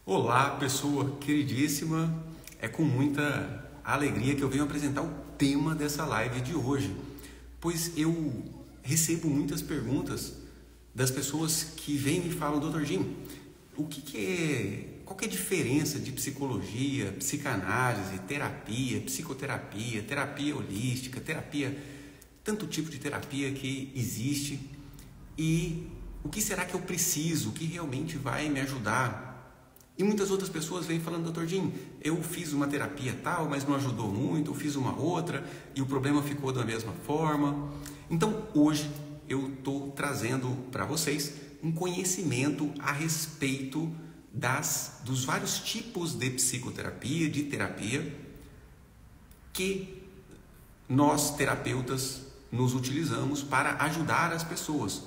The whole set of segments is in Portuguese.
Olá, pessoa queridíssima. É com muita alegria que eu venho apresentar o tema dessa live de hoje, pois eu recebo muitas perguntas das pessoas que vêm e falam: Dr. Jim, qual que é a diferença de psicologia, psicanálise, terapia, psicoterapia, terapia holística, tanto tipo de terapia que existe, e o que será que eu preciso, o que realmente vai me ajudar? E muitas outras pessoas vêm falando: Dr. Jim, eu fiz uma terapia tal, mas não ajudou muito, eu fiz uma outra e o problema ficou da mesma forma. Então hoje eu estou trazendo para vocês um conhecimento a respeito dos vários tipos de psicoterapia, de terapia, que nós terapeutas nos utilizamos para ajudar as pessoas.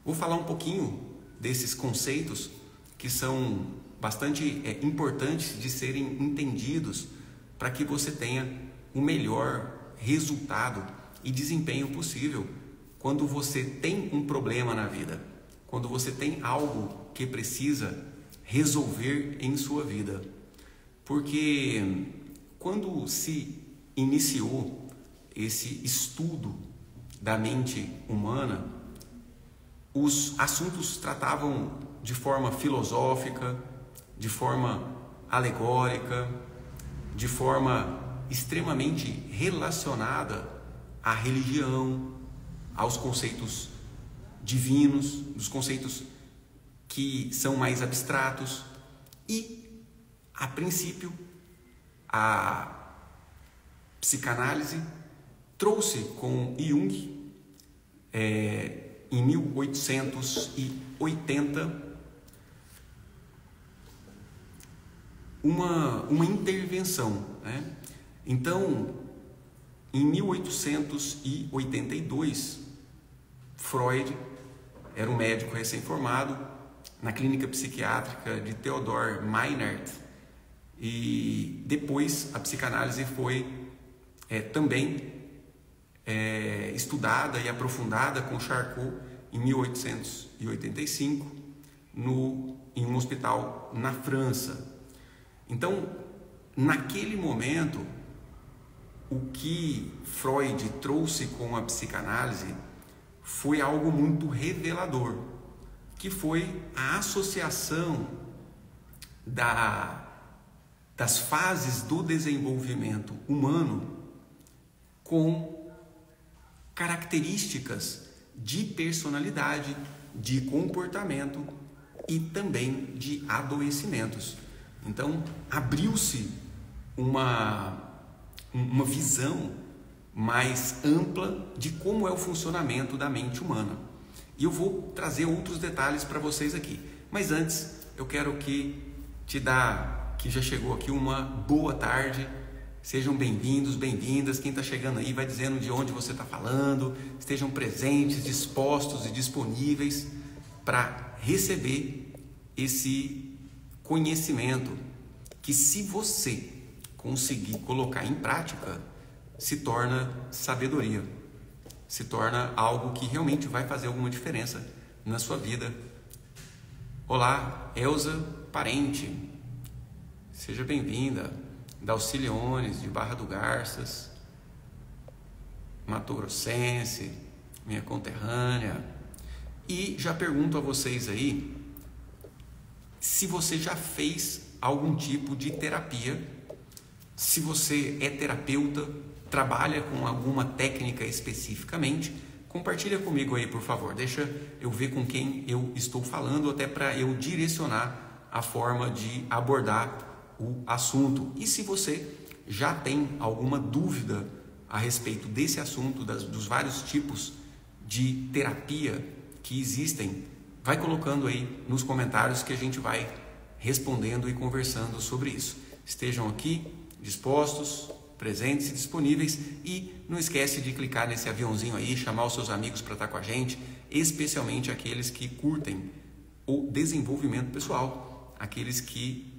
Vou falar um pouquinho desses conceitos que são bastante importantes de serem entendidos para que você tenha o melhor resultado e desempenho possível quando você tem um problema na vida, quando você tem algo que precisa resolver em sua vida. Porque quando se iniciou esse estudo da mente humana, os assuntos tratavam de forma filosófica, de forma alegórica, de forma extremamente relacionada à religião, aos conceitos divinos, dos conceitos que são mais abstratos. E, a princípio, a psicanálise trouxe com Jung, em 1880, uma intervenção, né? Então, em 1882, Freud era um médico recém-formado na clínica psiquiátrica de Theodor Meinert, e depois a psicanálise foi também estudada e aprofundada com Charcot em 1885 em um hospital na França. Então, naquele momento, o que Freud trouxe com a psicanálise foi algo muito revelador, que foi a associação das fases do desenvolvimento humano com características de personalidade, de comportamento e também de adoecimentos. Então, abriu-se uma visão mais ampla de como é o funcionamento da mente humana. E eu vou trazer outros detalhes para vocês aqui. Mas antes, eu quero que já chegou aqui, uma boa tarde. Sejam bem-vindos, bem-vindas. Quem está chegando aí vai dizendo de onde você está falando. Estejam presentes, dispostos e disponíveis para receber esse conhecimento que, se você conseguir colocar em prática, se torna sabedoria, se torna algo que realmente vai fazer alguma diferença na sua vida. Olá, Elza Parente, seja bem-vinda. Dalciliones, de Barra do Garças, Mato Grossense, minha conterrânea. E já pergunto a vocês aí, se você já fez algum tipo de terapia, se você é terapeuta, trabalha com alguma técnica especificamente, compartilha comigo aí, por favor. Deixa eu ver com quem eu estou falando, até para eu direcionar a forma de abordar o assunto. E se você já tem alguma dúvida a respeito desse assunto, dos vários tipos de terapia que existem, vai colocando aí nos comentários que a gente vai respondendo e conversando sobre isso. Estejam aqui dispostos, presentes e disponíveis, e não esquece de clicar nesse aviãozinho aí, chamar os seus amigos para estar com a gente, especialmente aqueles que curtem o desenvolvimento pessoal, aqueles que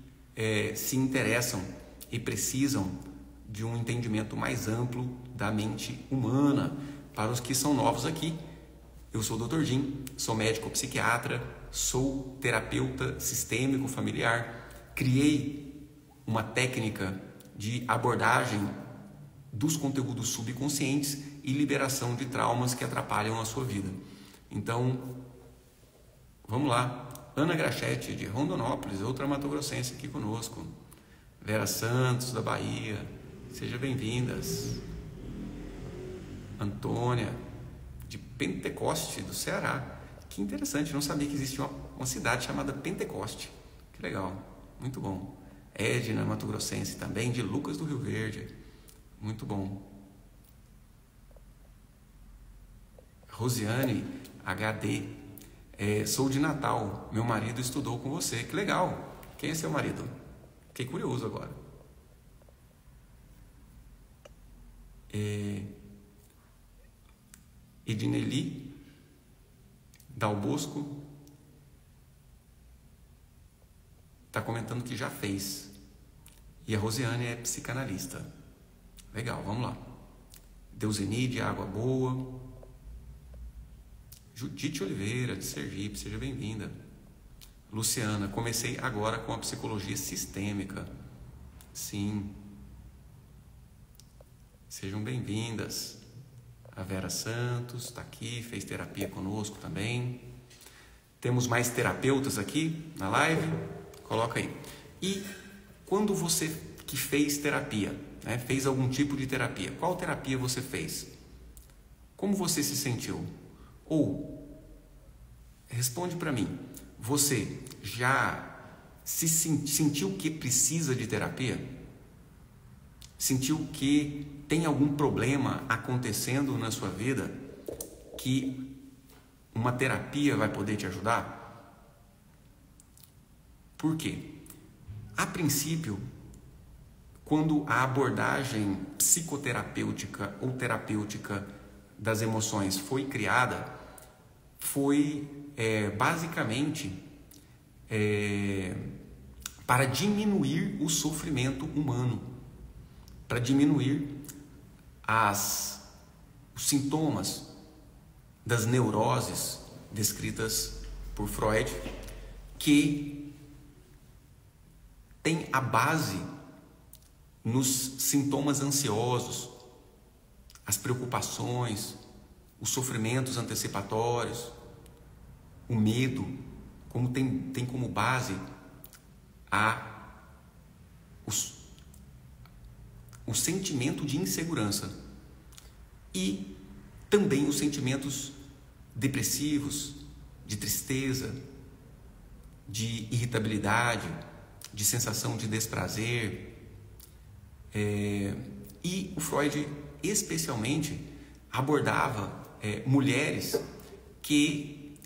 se interessam e precisam de um entendimento mais amplo da mente humana. Para os que são novos aqui, eu sou o Dr. Jim, sou médico psiquiatra, sou terapeuta sistêmico familiar, criei uma técnica de abordagem dos conteúdos subconscientes e liberação de traumas que atrapalham a sua vida. Então, vamos lá. Ana Grachetti, de Rondonópolis, outra matogrossense aqui conosco. Vera Santos, da Bahia, sejam bem-vindas. Antônia, de Pentecoste, do Ceará. Que interessante, não sabia que existia uma cidade chamada Pentecoste. Que legal, muito bom. Edna, matogrossense também, de Lucas do Rio Verde. Muito bom. Rosiane, HD. Sou de Natal, meu marido estudou com você. Que legal. Quem é seu marido? Fiquei curioso agora. Edneli Dal Bosco está comentando que já fez. E a Rosiane é psicanalista. Legal, vamos lá. Deusenide, Água Boa. Judite Oliveira, de Sergipe, seja bem-vinda. Luciana, comecei agora com a psicologia sistêmica. Sim. Sejam bem-vindas. A Vera Santos está aqui, fez terapia conosco também. Temos mais terapeutas aqui na live? Coloca aí. E quando você que fez terapia, né, fez algum tipo de terapia, qual terapia você fez? Como você se sentiu? Ou, responde para mim, você já sentiu que precisa de terapia? Sentiu que tem algum problema acontecendo na sua vida que uma terapia vai poder te ajudar? Por quê? A princípio, quando a abordagem psicoterapêutica ou terapêutica das emoções foi criada, foi basicamente para diminuir o sofrimento humano, para diminuir os sintomas das neuroses descritas por Freud, que tem a base nos sintomas ansiosos, as preocupações, os sofrimentos antecipatórios, o medo, como tem como base o sentimento de insegurança e também os sentimentos depressivos, de tristeza, de irritabilidade, de sensação de desprazer. E o Freud especialmente abordava mulheres que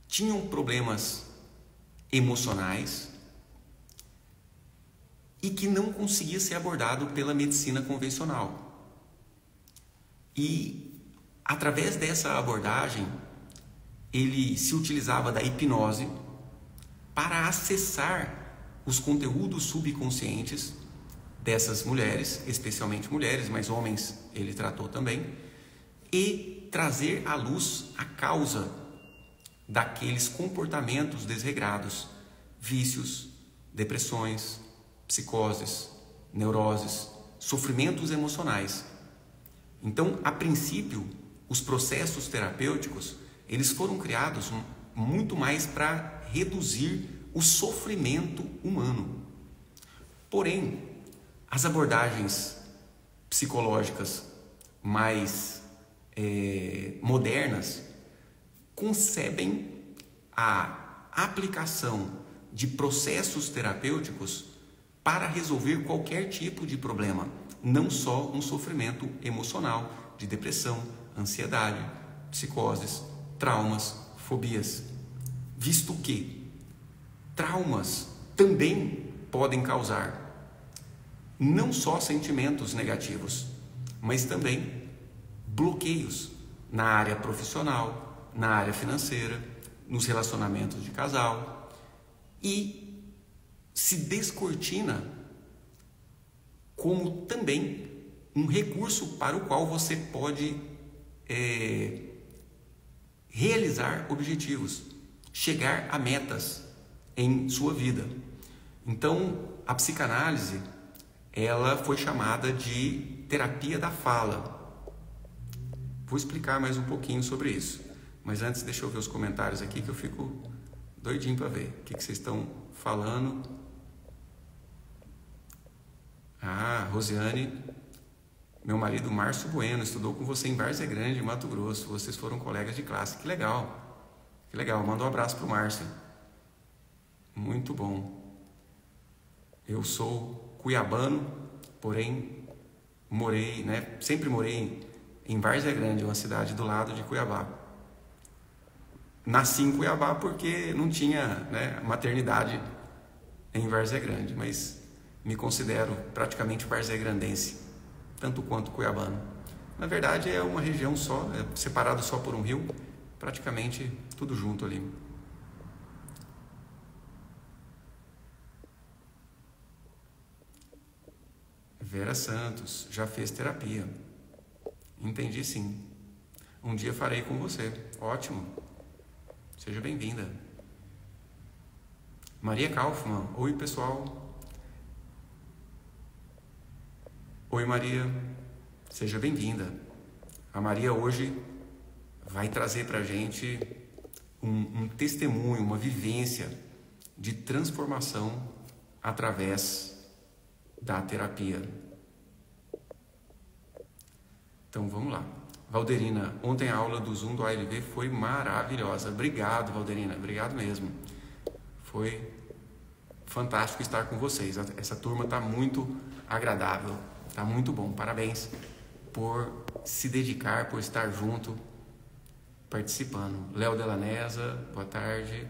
tinham problemas emocionais e que não conseguia ser abordado pela medicina convencional. E através dessa abordagem, ele se utilizava da hipnose para acessar os conteúdos subconscientes dessas mulheres, especialmente mulheres, mas homens ele tratou também, e trazer à luz a causa daqueles comportamentos desregrados, vícios, depressões, psicoses, neuroses, sofrimentos emocionais. Então, a princípio, os processos terapêuticos, eles foram criados muito mais para reduzir o sofrimento humano. Porém, as abordagens psicológicas mais modernas concebem a aplicação de processos terapêuticos para resolver qualquer tipo de problema, não só um sofrimento emocional de depressão, ansiedade, psicoses, traumas, fobias, visto que traumas também podem causar não só sentimentos negativos, mas também bloqueios na área profissional, na área financeira, nos relacionamentos de casal, e se descortina como também um recurso para o qual você pode realizar objetivos, chegar a metas em sua vida. Então, a psicanálise, ela foi chamada de terapia da fala. Vou explicar mais um pouquinho sobre isso. Mas antes, deixa eu ver os comentários aqui que eu fico doidinho para ver o que vocês estão falando. Rosiane, meu marido Márcio Bueno estudou com você em Várzea Grande, Mato Grosso. Vocês foram colegas de classe. Que legal. Que legal. Manda um abraço pro Márcio. Muito bom. Eu sou cuiabano, porém sempre morei em Várzea Grande, uma cidade do lado de Cuiabá. Nasci em Cuiabá porque não tinha maternidade em Várzea Grande, mas me considero praticamente varzegrandense, tanto quanto cuiabano. Na verdade é uma região só, separado só por um rio, praticamente tudo junto ali. Vera Santos, já fez terapia. Entendi sim. Um dia farei com você. Ótimo. Seja bem-vinda. Maria Kaufmann, oi pessoal. Oi Maria, seja bem-vinda. A Maria hoje vai trazer pra gente um testemunho, uma vivência de transformação através da terapia. Então vamos lá. Valderina, ontem a aula do Zoom do ALV foi maravilhosa. Obrigado, Valderina, obrigado mesmo. Foi fantástico estar com vocês. Essa turma está muito agradável, está muito bom. Parabéns por se dedicar, por estar junto, participando. Léo Delanesa, boa tarde.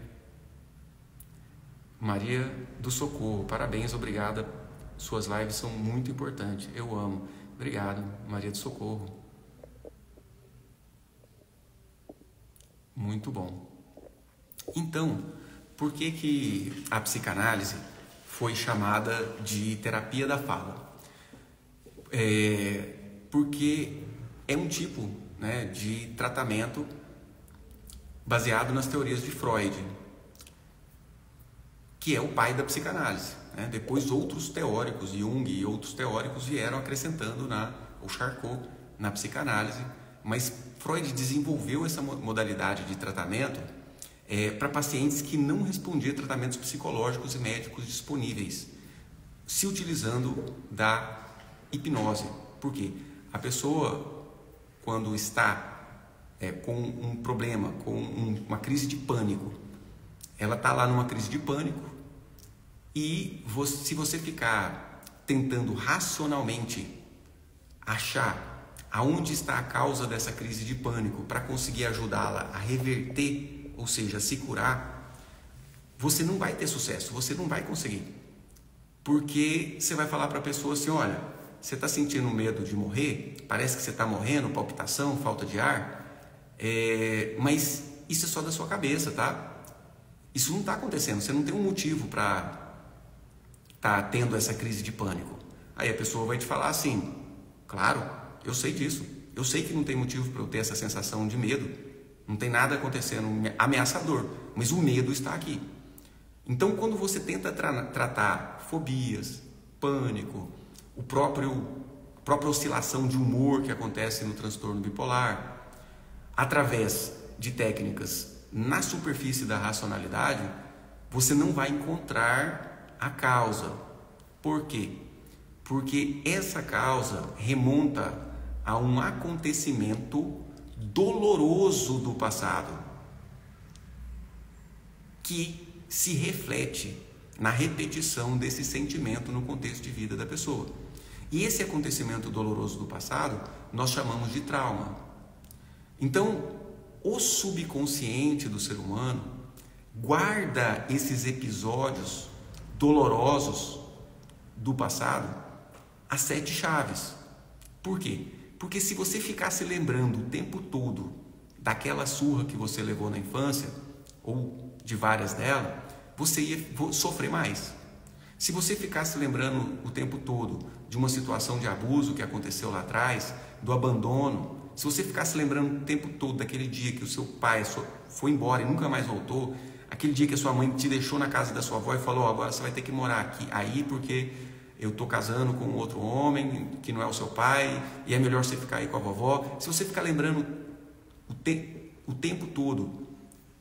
Maria do Socorro, parabéns, obrigada. Suas lives são muito importantes, eu amo. Obrigado, Maria do Socorro. Muito bom. Então, por que a psicanálise foi chamada de terapia da fala? Porque é um tipo de tratamento baseado nas teorias de Freud, que é o pai da psicanálise. Depois outros teóricos, Jung e outros teóricos vieram acrescentando o Charcot na psicanálise, mas Freud desenvolveu essa modalidade de tratamento para pacientes que não respondiam a tratamentos psicológicos e médicos disponíveis, se utilizando da hipnose. Por quê? A pessoa, quando está com um problema, com uma crise de pânico, ela está lá numa crise de pânico e se você ficar tentando racionalmente achar aonde está a causa dessa crise de pânico para conseguir ajudá-la a reverter, ou seja, a se curar, você não vai ter sucesso, você não vai conseguir. Porque você vai falar para a pessoa assim, olha, você está sentindo medo de morrer, parece que você está morrendo, palpitação, falta de ar, mas isso é só da sua cabeça, tá? Isso não está acontecendo, você não tem um motivo para estar tendo essa crise de pânico. Aí a pessoa vai te falar assim, claro, eu sei disso, eu sei que não tem motivo para eu ter essa sensação de medo, não tem nada acontecendo ameaçador, mas o medo está aqui. Então, quando você tenta tratar fobias, pânico, a própria oscilação de humor que acontece no transtorno bipolar, através de técnicas na superfície da racionalidade, você não vai encontrar a causa. Por quê? Porque essa causa remonta a um acontecimento doloroso do passado que se reflete na repetição desse sentimento no contexto de vida da pessoa. E esse acontecimento doloroso do passado nós chamamos de trauma. Então, o subconsciente do ser humano guarda esses episódios dolorosos do passado as 7 chaves. Por quê? Porque se você ficasse lembrando o tempo todo daquela surra que você levou na infância, ou de várias delas, você ia sofrer mais. Se você ficasse lembrando o tempo todo de uma situação de abuso que aconteceu lá atrás, do abandono, se você ficasse lembrando o tempo todo daquele dia que o seu pai foi embora e nunca mais voltou, Aquele dia que a sua mãe te deixou na casa da sua avó e falou, agora você vai ter que morar aqui aí porque eu estou casando com outro homem que não é o seu pai e é melhor você ficar aí com a vovó. Se você ficar lembrando o tempo todo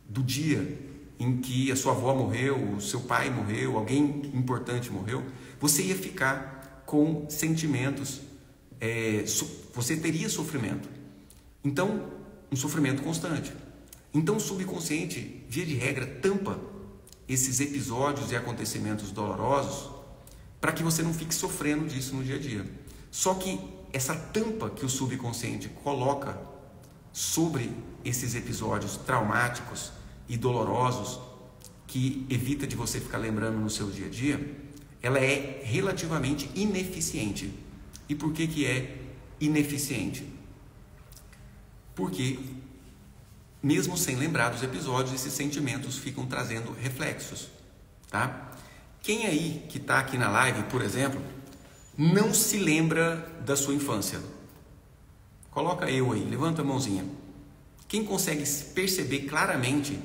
do dia em que a sua avó morreu, o seu pai morreu, alguém importante morreu, você ia ficar com sentimentos, você teria sofrimento. Então, um sofrimento constante. Então, o subconsciente, via de regra, tampa esses episódios e acontecimentos dolorosos para que você não fique sofrendo disso no dia a dia. Só que essa tampa que o subconsciente coloca sobre esses episódios traumáticos e dolorosos, que evita de você ficar lembrando no seu dia a dia, ela é relativamente ineficiente. E por que é ineficiente? Porque, mesmo sem lembrar dos episódios, esses sentimentos ficam trazendo reflexos, tá? Quem aí que está aqui na live, por exemplo, não se lembra da sua infância? Coloca eu aí, levanta a mãozinha. Quem consegue perceber claramente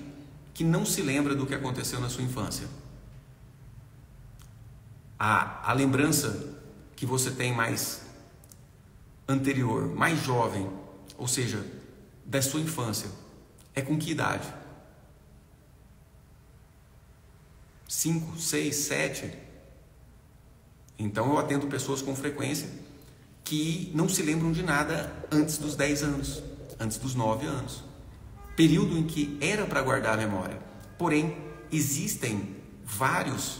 que não se lembra do que aconteceu na sua infância? A lembrança que você tem mais anterior, mais jovem, ou seja, da sua infância, é com que idade? 5, 6, 7? Então eu atendo pessoas com frequência que não se lembram de nada antes dos 10 anos, antes dos 9 anos. Período em que era para guardar a memória. Porém, existem vários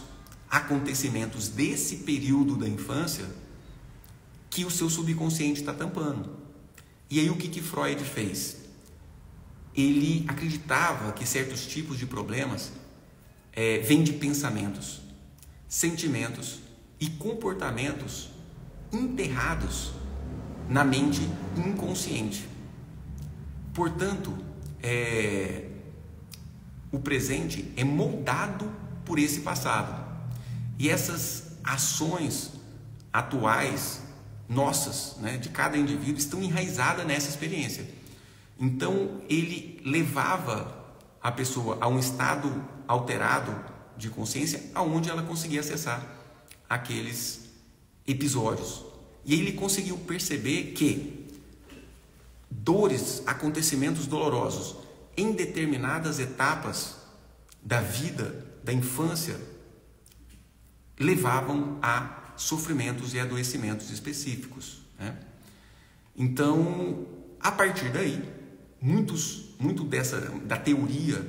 acontecimentos desse período da infância que o seu subconsciente está tampando. E aí o que Freud fez? Ele acreditava que certos tipos de problemas vêm de pensamentos, sentimentos e comportamentos enterrados na mente inconsciente. Portanto, o presente é moldado por esse passado. E essas ações atuais, nossas, né, de cada indivíduo, estão enraizadas nessa experiência. Então, ele levava a pessoa a um estado alterado de consciência, aonde ela conseguia acessar aqueles episódios. E aí ele conseguiu perceber que dores, acontecimentos dolorosos em determinadas etapas da vida, da infância, levavam a sofrimentos e adoecimentos específicos, né? Então, a partir daí, muito da teoria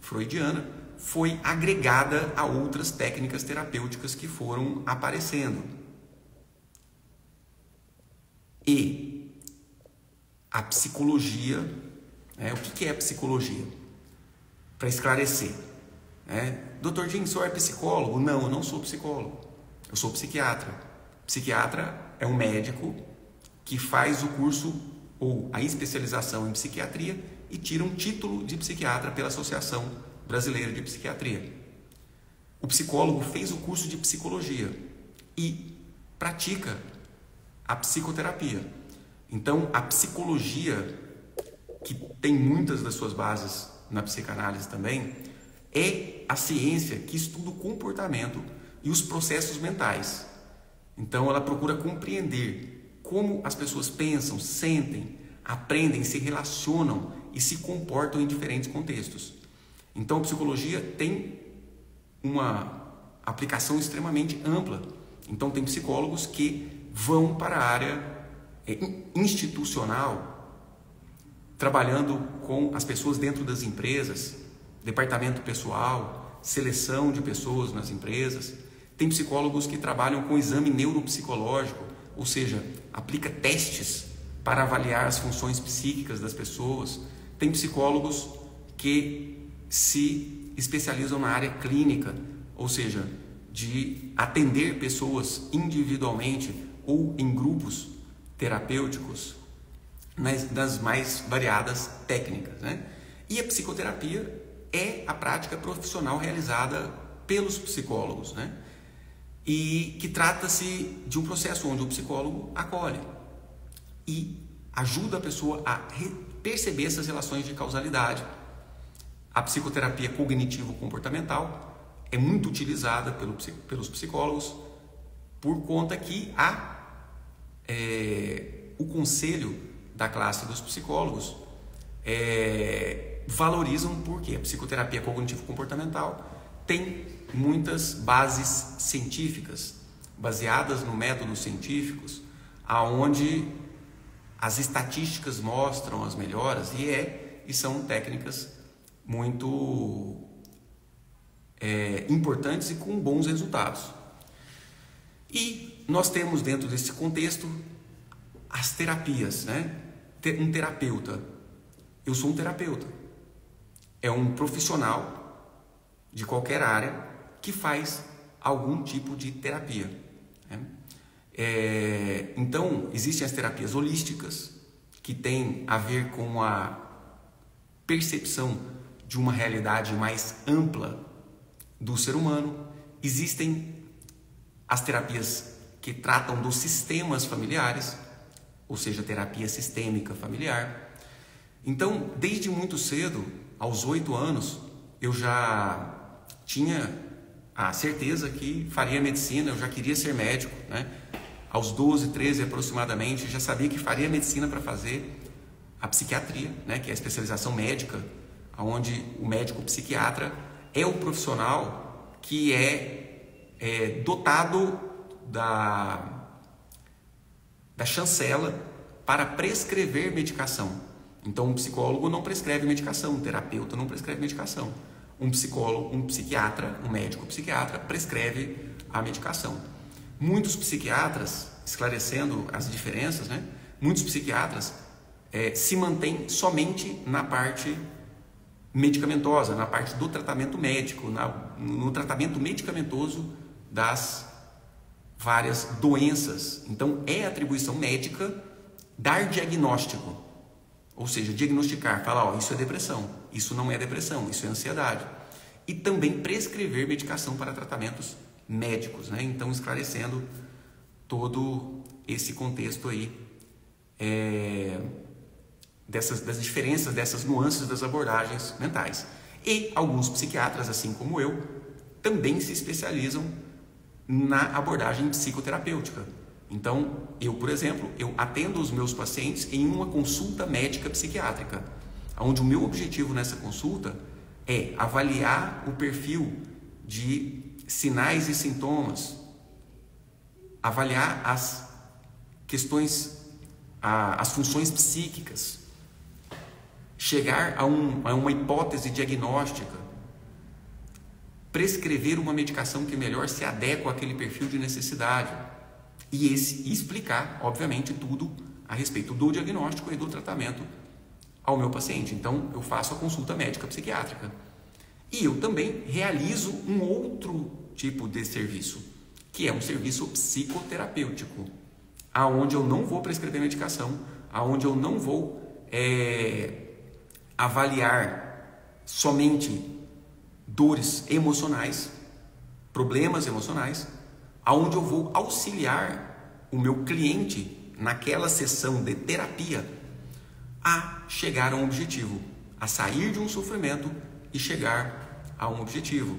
freudiana foi agregada a outras técnicas terapêuticas que foram aparecendo. E a psicologia, o que é a psicologia? Para esclarecer, Dr. Jim, o senhor é psicólogo? Não, eu não sou psicólogo, eu sou psiquiatra. Psiquiatra é um médico que faz o curso ou a especialização em psiquiatria e tira um título de psiquiatra pela Associação Brasileira de Psiquiatria. O psicólogo fez o curso de psicologia e pratica a psicoterapia. Então, a psicologia, que tem muitas das suas bases na psicanálise também, é a ciência que estuda o comportamento e os processos mentais. Então, ela procura compreender como as pessoas pensam, sentem, aprendem, se relacionam e se comportam em diferentes contextos. Então, a psicologia tem uma aplicação extremamente ampla. Então, tem psicólogos que vão para a área institucional, trabalhando com as pessoas dentro das empresas, departamento pessoal, seleção de pessoas nas empresas. Tem psicólogos que trabalham com exame neuropsicológico, ou seja, aplica testes para avaliar as funções psíquicas das pessoas. Tem psicólogos que se especializam na área clínica, ou seja, de atender pessoas individualmente ou em grupos terapêuticos das mais variadas técnicas, né? E a psicoterapia é a prática profissional realizada pelos psicólogos, né? E que trata-se de um processo onde o psicólogo acolhe e ajuda a pessoa a perceber essas relações de causalidade, A psicoterapia cognitivo-comportamental é muito utilizada pelos psicólogos por conta que o conselho da classe dos psicólogos valorizam porque a psicoterapia cognitivo-comportamental tem muitas bases científicas, baseadas no métodos científicos, aonde as estatísticas mostram as melhoras e são técnicas muito importantes e com bons resultados. E nós temos dentro desse contexto as terapias, né? Um terapeuta. Eu sou um terapeuta. É um profissional de qualquer área que faz algum tipo de terapia, né? Então, existem as terapias holísticas, que têm a ver com a percepção de uma realidade mais ampla do ser humano. Existem as terapias que tratam dos sistemas familiares, ou seja, terapia sistêmica familiar. Então, desde muito cedo, aos 8 anos, eu já tinha a certeza que faria medicina, eu já queria ser médico, né? Aos 12, 13 aproximadamente, já sabia que faria medicina para fazer a psiquiatria, né? Que é a especialização médica, onde o médico psiquiatra é o profissional que é dotado da chancela para prescrever medicação. Então, um psicólogo não prescreve medicação, um terapeuta não prescreve medicação. Um psicólogo, um psiquiatra, um médico psiquiatra prescreve a medicação. Muitos psiquiatras, esclarecendo as diferenças, né? Muitos psiquiatras se mantêm somente na parte medicamentosa, na parte do tratamento médico, no tratamento medicamentoso das várias doenças. Então, é atribuição médica dar diagnóstico, ou seja, diagnosticar, falar, isso é depressão, isso não é depressão, isso é ansiedade. E também prescrever medicação para tratamentos médicos, né? Então, esclarecendo todo esse contexto aí, das diferenças, dessas nuances das abordagens mentais. E alguns psiquiatras, assim como eu, também se especializam na abordagem psicoterapêutica. Então, eu, por exemplo, eu atendo os meus pacientes em uma consulta médica psiquiátrica, onde o meu objetivo nessa consulta é avaliar o perfil de sinais e sintomas, avaliar as questões, as funções psíquicas, chegar a uma hipótese diagnóstica, prescrever uma medicação que melhor se adequa àquele perfil de necessidade e explicar, obviamente, tudo a respeito do diagnóstico e do tratamento ao meu paciente. Então, eu faço a consulta médica psiquiátrica. E eu também realizo um outro tipo de serviço, que é um serviço psicoterapêutico, aonde eu não vou prescrever medicação, aonde eu não vou avaliar somente dores emocionais, problemas emocionais, aonde eu vou auxiliar o meu cliente naquela sessão de terapia a chegar a um objetivo, a sair de um sofrimento e chegar a um objetivo,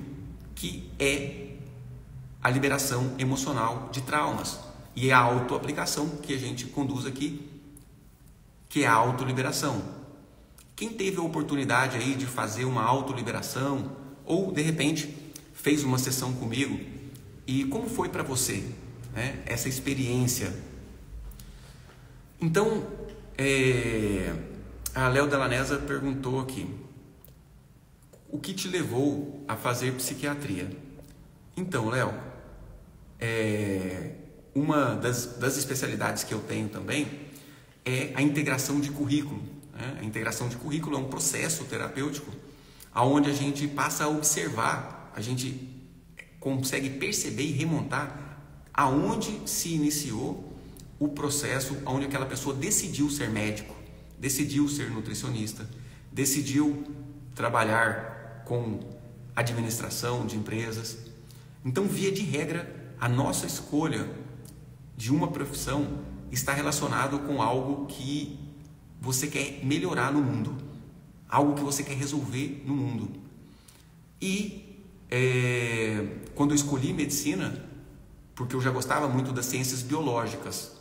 que é a liberação emocional de traumas. E é a autoaplicação que a gente conduz aqui, que é a autoliberação. Quem teve a oportunidade aí de fazer uma autoliberação, ou de repente fez uma sessão comigo, e como foi para você, né, essa experiência? Então, a Léo Delanesa perguntou aqui, o que te levou a fazer psiquiatria? Então, Léo, uma das especialidades que eu tenho também é a integração de currículo, né? A integração de currículo é um processo terapêutico onde a gente passa a observar, a gente consegue perceber e remontar aonde se iniciou o processo, onde aquela pessoa decidiu ser médico, decidiu ser nutricionista, decidiu trabalhar com administração de empresas. Então, via de regra, a nossa escolha de uma profissão está relacionado com algo que você quer melhorar no mundo. algo que você quer resolver no mundo. E quando eu escolhi medicina, porque eu já gostava muito das ciências biológicas,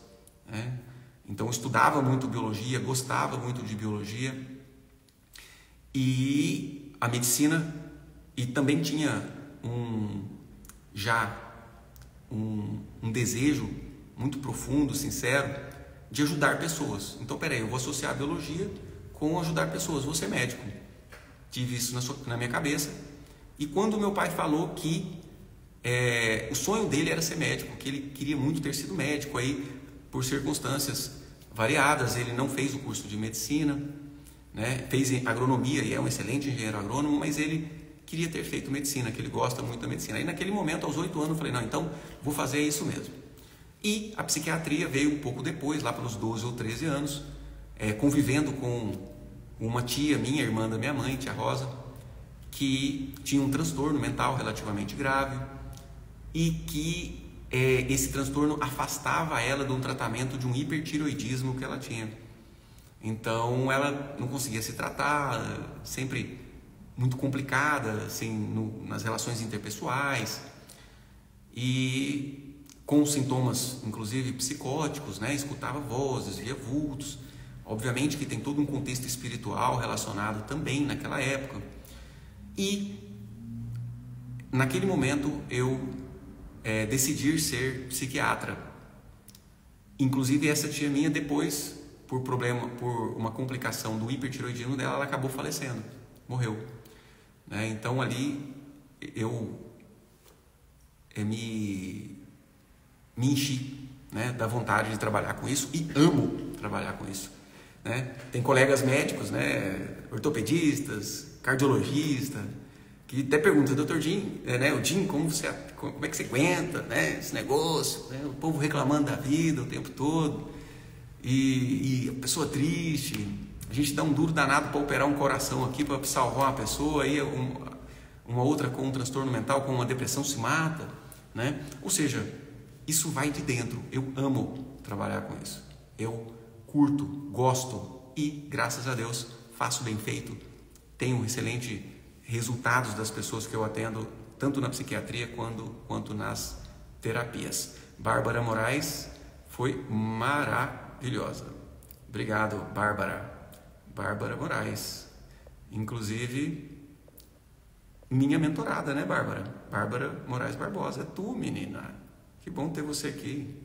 né? Então eu estudava muito biologia, gostava muito de biologia, e a medicina, e também tinha um desejo muito profundo, sincero, de ajudar pessoas. Então, peraí, eu vou associar a biologia com ajudar pessoas, vou ser médico. Tive isso na minha cabeça. E quando meu pai falou que o sonho dele era ser médico, que ele queria muito ter sido médico, aí por circunstâncias variadas, ele não fez o curso de medicina, né? Fez agronomia e é um excelente engenheiro agrônomo, mas ele queria ter feito medicina, que ele gosta muito da medicina. Aí naquele momento, aos 8 anos, eu falei, não, então vou fazer isso mesmo. E a psiquiatria veio um pouco depois, lá pelos 12 ou 13 anos, convivendo com uma tia minha, irmã da minha mãe, tia Rosa, que tinha um transtorno mental relativamente grave e que esse transtorno afastava ela de um tratamento de um hipertiroidismo que ela tinha. Então ela não conseguia se tratar, sempre muito complicada assim, nas relações interpessoais e com sintomas inclusive psicóticos, né? Escutava vozes, via vultos. Obviamente que tem todo um contexto espiritual relacionado também naquela época. E naquele momento eu decidi ser psiquiatra. Inclusive essa tia minha depois, por uma complicação do hipertiroidismo dela, ela acabou falecendo, morreu, né? Então ali eu me enchi, né, da vontade de trabalhar com isso e amo trabalhar com isso, né? Tem colegas médicos, né, ortopedistas, cardiologistas, que até perguntam, doutor Jim, né, o Jim, como é que você aguenta, né, esse negócio, né, o povo reclamando da vida o tempo todo, e a pessoa triste, a gente dá um duro danado para operar um coração aqui, para salvar uma pessoa, aí uma outra com um transtorno mental, com uma depressão se mata, né? Ou seja, isso vai de dentro. Eu amo trabalhar com isso, eu curto, gosto e, graças a Deus, faço bem feito, tenho excelente resultados das pessoas que eu atendo, tanto na psiquiatria quanto nas terapias. Bárbara Moraes foi maravilhosa. Obrigado, Bárbara. Bárbara Moraes. Inclusive, minha mentorada, né, Bárbara? Bárbara Moraes Barbosa. É tu, menina. Que bom ter você aqui.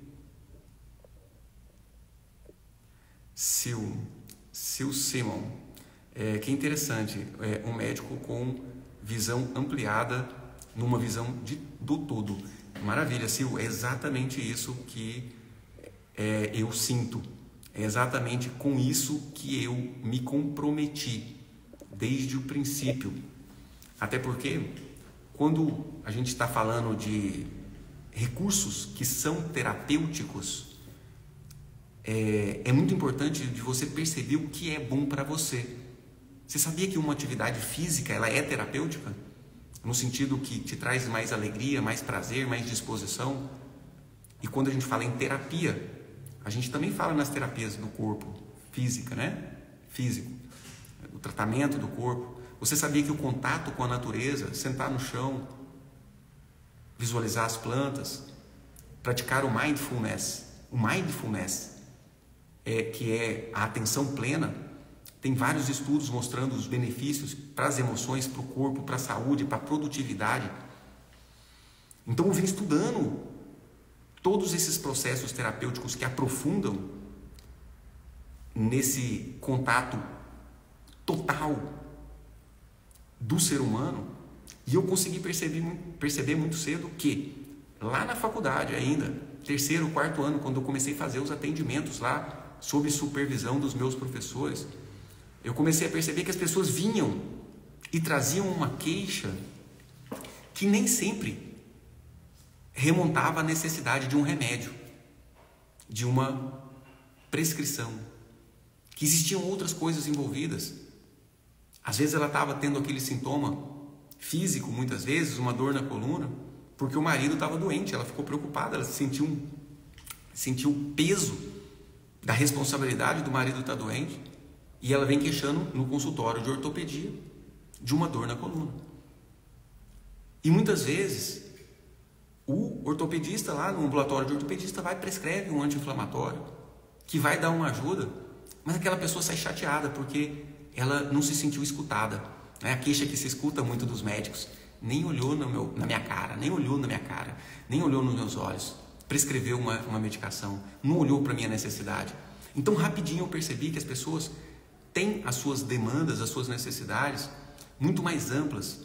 Sil Simon. Que interessante, um médico com visão ampliada, numa visão do todo. Maravilha, Sil, é exatamente isso que eu sinto, é exatamente com isso que eu me comprometi desde o princípio. Até porque, quando a gente está falando de recursos que são terapêuticos, é muito importante de você perceber o que é bom para você. Você sabia que uma atividade física ela é terapêutica? No sentido que te traz mais alegria, mais prazer, mais disposição. E quando a gente fala em terapia, a gente também fala nas terapias do corpo, física, né? Físico, o tratamento do corpo. Você sabia que o contato com a natureza, sentar no chão, visualizar as plantas, praticar o mindfulness, que é a atenção plena, tem vários estudos mostrando os benefícios para as emoções, para o corpo, para a saúde, para a produtividade. Então eu vim estudando todos esses processos terapêuticos que aprofundam nesse contato total do ser humano, e eu consegui perceber muito cedo que lá na faculdade ainda, 3º, 4º ano, quando eu comecei a fazer os atendimentos lá, sob supervisão dos meus professores, eu comecei a perceber que as pessoas vinham e traziam uma queixa que nem sempre remontava à necessidade de um remédio, de uma prescrição, que existiam outras coisas envolvidas. Às vezes ela estava tendo aquele sintoma físico, muitas vezes, uma dor na coluna, porque o marido estava doente, ela ficou preocupada, ela sentiu o peso da responsabilidade do marido estar doente. e ela vem queixando no consultório de ortopedia de uma dor na coluna. E muitas vezes o ortopedista lá no ambulatório de ortopedista vai e prescreve um anti-inflamatório que vai dar uma ajuda, mas aquela pessoa sai chateada porque ela não se sentiu escutada. A queixa que se escuta muito dos médicos: nem olhou na minha cara, nem olhou na minha cara, nem olhou nos meus olhos, prescreveu uma medicação, não olhou para a minha necessidade. Então rapidinho eu percebi que as pessoas têm as suas demandas, as suas necessidades muito mais amplas,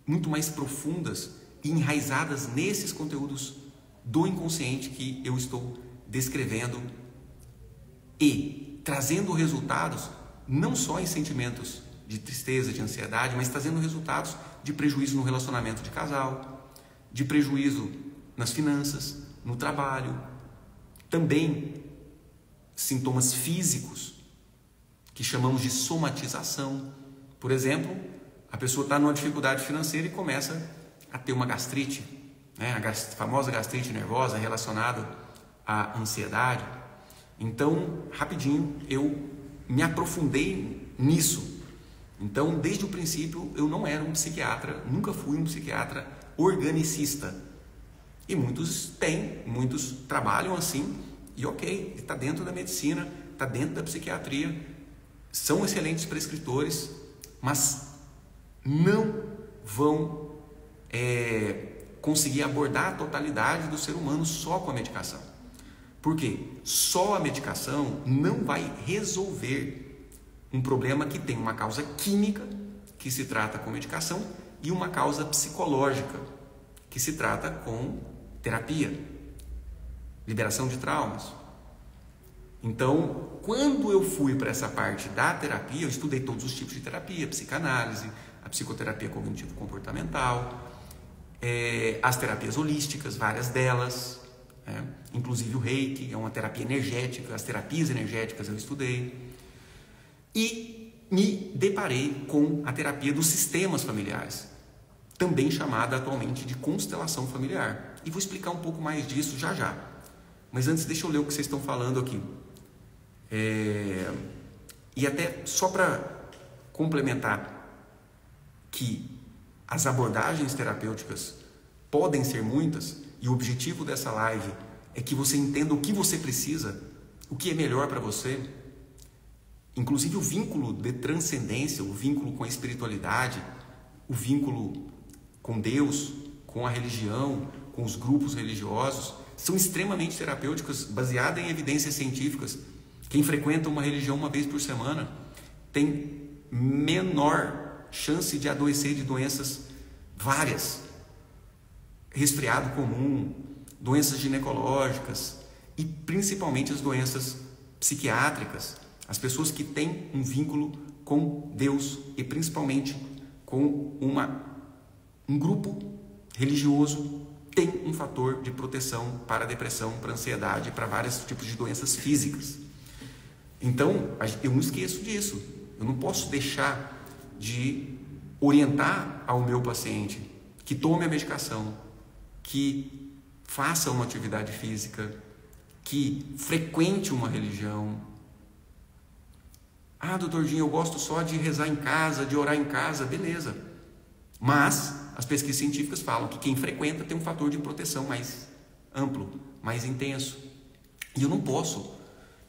muito mais profundas e enraizadas nesses conteúdos do inconsciente que eu estou descrevendo e trazendo resultados não só em sentimentos de tristeza, de ansiedade, mas trazendo resultados de prejuízo no relacionamento de casal, de prejuízo nas finanças, no trabalho, também sintomas físicos que chamamos de somatização. Por exemplo, a pessoa está numa dificuldade financeira e começa a ter uma gastrite, a famosa gastrite nervosa relacionada à ansiedade. Então, rapidinho, eu me aprofundei nisso. Então, desde o princípio, eu não era um psiquiatra, nunca fui um psiquiatra organicista. E muitos trabalham assim, e ok, está dentro da medicina, está dentro da psiquiatria, são excelentes prescritores, mas não vão conseguir abordar a totalidade do ser humano só com a medicação. Por quê? Só a medicação não vai resolver um problema que tem uma causa química, que se trata com medicação, e uma causa psicológica, que se trata com terapia, liberação de traumas. Então, quando eu fui para essa parte da terapia, eu estudei todos os tipos de terapia: psicanálise, a psicoterapia cognitivo-comportamental, as terapias holísticas, várias delas, inclusive o Reiki, é uma terapia energética, as terapias energéticas eu estudei, e me deparei com a terapia dos sistemas familiares, também chamada atualmente de constelação familiar, e vou explicar um pouco mais disso já já. Mas antes, deixa eu ler o que vocês estão falando aqui. E até só para complementar que as abordagens terapêuticas podem ser muitas, e o objetivo dessa live é que você entenda o que você precisa, o que é melhor para você, inclusive o vínculo de transcendência, o vínculo com a espiritualidade, o vínculo com Deus, com a religião, com os grupos religiosos, são extremamente terapêuticas, baseadas em evidências científicas. Quem frequenta uma religião uma vez por semana tem menor chance de adoecer de doenças várias, resfriado comum, doenças ginecológicas e principalmente as doenças psiquiátricas. As pessoas que têm um vínculo com Deus e principalmente com um grupo religioso tem um fator de proteção para a depressão, para a ansiedade, para vários tipos de doenças físicas. Então, eu não esqueço disso. Eu não posso deixar de orientar ao meu paciente que tome a medicação, que faça uma atividade física, que frequente uma religião. Ah, doutor Dinho, eu gosto só de rezar em casa, de orar em casa. Beleza. Mas as pesquisas científicas falam que quem frequenta tem um fator de proteção mais amplo, mais intenso. E eu não posso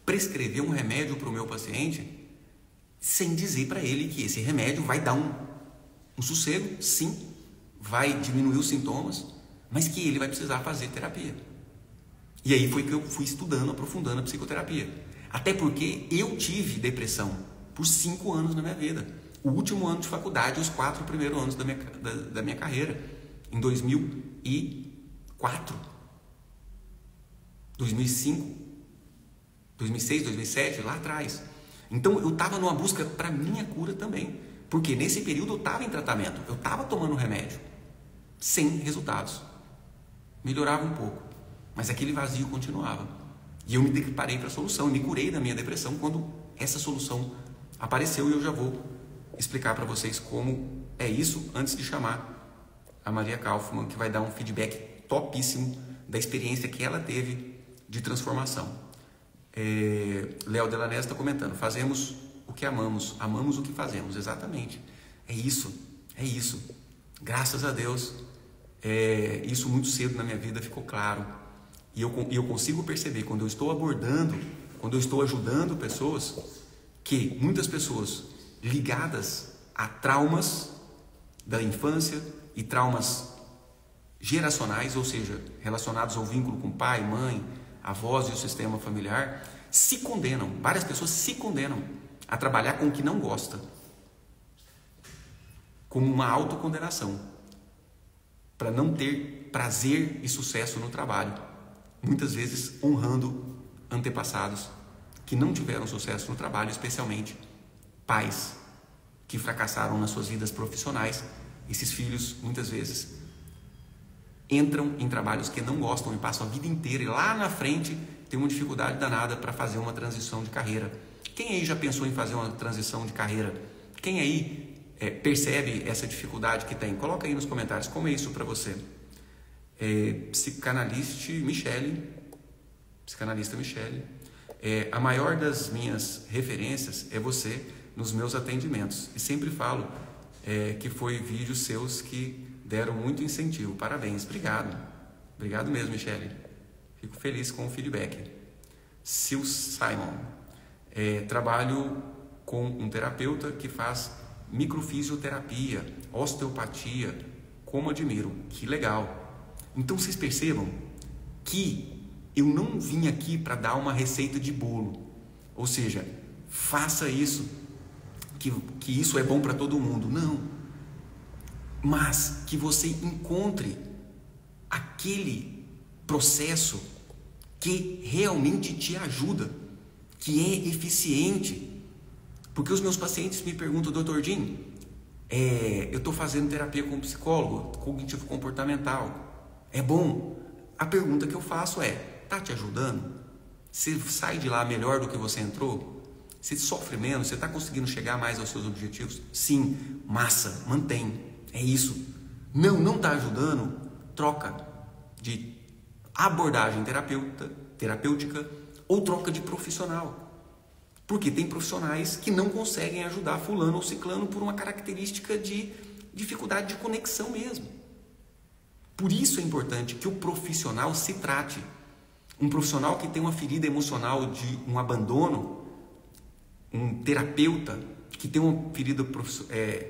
prescrever um remédio para o meu paciente sem dizer para ele que esse remédio vai dar um sossego, sim, vai diminuir os sintomas, mas que ele vai precisar fazer terapia. E aí foi que eu fui estudando, aprofundando a psicoterapia. Até porque eu tive depressão por 5 anos na minha vida. O último ano de faculdade, os 4 primeiros anos da minha carreira, em 2004, 2005, 2006, 2007, lá atrás. Então eu estava numa busca para minha cura também, porque nesse período eu estava em tratamento, eu estava tomando remédio, sem resultados. Melhorava um pouco, mas aquele vazio continuava. E eu me deparei para a solução, me curei da minha depressão quando essa solução apareceu, e eu já vou explicar para vocês como é isso antes de chamar a Maria Kaufmann, que vai dar um feedback topíssimo da experiência que ela teve de transformação. Léo Delanés está comentando: fazemos o que amamos, amamos o que fazemos. Exatamente. É isso. Graças a Deus, isso muito cedo na minha vida ficou claro. E eu consigo perceber, quando eu estou abordando, quando eu estou ajudando pessoas, que muitas pessoas ligadas a traumas da infância e traumas geracionais, ou seja, relacionados ao vínculo com pai, mãe, avós e o sistema familiar, se condenam, várias pessoas se condenam a trabalhar com o que não gosta, como uma autocondenação, para não ter prazer e sucesso no trabalho, muitas vezes honrando antepassados que não tiveram sucesso no trabalho, especialmente pais que fracassaram nas suas vidas profissionais. Esses filhos, muitas vezes, entram em trabalhos que não gostam e passam a vida inteira, e lá na frente tem uma dificuldade danada para fazer uma transição de carreira. Quem aí já pensou em fazer uma transição de carreira? Quem aí percebe essa dificuldade que tem? Coloca aí nos comentários como é isso para você. Psicanalista Michele, a maior das minhas referências é você nos meus atendimentos, e sempre falo que foi vídeos seus que deram muito incentivo. Parabéns, obrigado mesmo, Michele, fico feliz com o feedback. Sil Simon, trabalho com um terapeuta que faz microfisioterapia, osteopatia, como admiro, que legal. Então vocês percebam que eu não vim aqui para dar uma receita de bolo, ou seja, faça isso, que isso é bom para todo mundo, não, mas que você encontre aquele processo que realmente te ajuda, que é eficiente. Porque os meus pacientes me perguntam: Dr. Jim, eu estou fazendo terapia com psicólogo cognitivo comportamental, é bom? A pergunta que eu faço está te ajudando? Você sai de lá melhor do que você entrou? Você sofre menos? Você está conseguindo chegar mais aos seus objetivos? Sim, massa, mantém, é isso. Não está ajudando? Troca de abordagem terapêutica ou troca de profissional. Porque tem profissionais que não conseguem ajudar fulano ou ciclano por uma característica de dificuldade de conexão mesmo. Por isso é importante que o profissional se trate. Um profissional que tem uma ferida emocional de um abandono, um terapeuta que tem uma ferida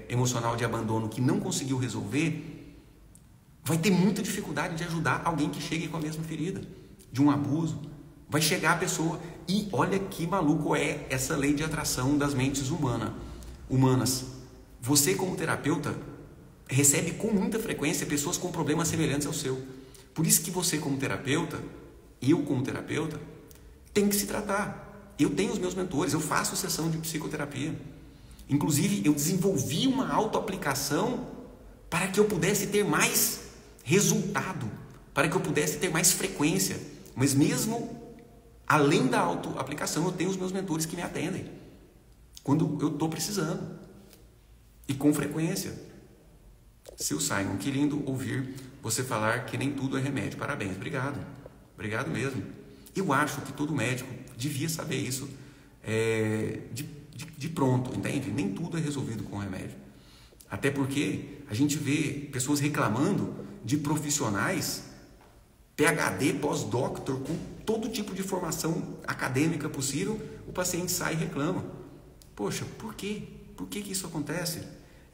emocional de abandono que não conseguiu resolver, vai ter muita dificuldade de ajudar alguém que chegue com a mesma ferida, de um abuso. Vai chegar a pessoa, e olha que maluco é essa lei de atração das mentes humanas. Você, como terapeuta, recebe com muita frequência pessoas com problemas semelhantes ao seu. Por isso que você, como terapeuta, eu, como terapeuta, tem que se tratar. Eu tenho os meus mentores, eu faço sessão de psicoterapia. Inclusive, eu desenvolvi uma autoaplicação para que eu pudesse ter mais resultado, para que eu pudesse ter mais frequência. Mas mesmo além da autoaplicação, eu tenho os meus mentores que me atendem quando eu estou precisando, e com frequência. Sil Simon, que lindo ouvir você falar que nem tudo é remédio. Parabéns, obrigado mesmo. Eu acho que todo médico devia saber isso de pronto, entende? Nem tudo é resolvido com remédio. Até porque a gente vê pessoas reclamando de profissionais PhD, pós-doctor, com todo tipo de formação acadêmica possível. O paciente sai e reclama. Poxa, por quê? Por que isso acontece?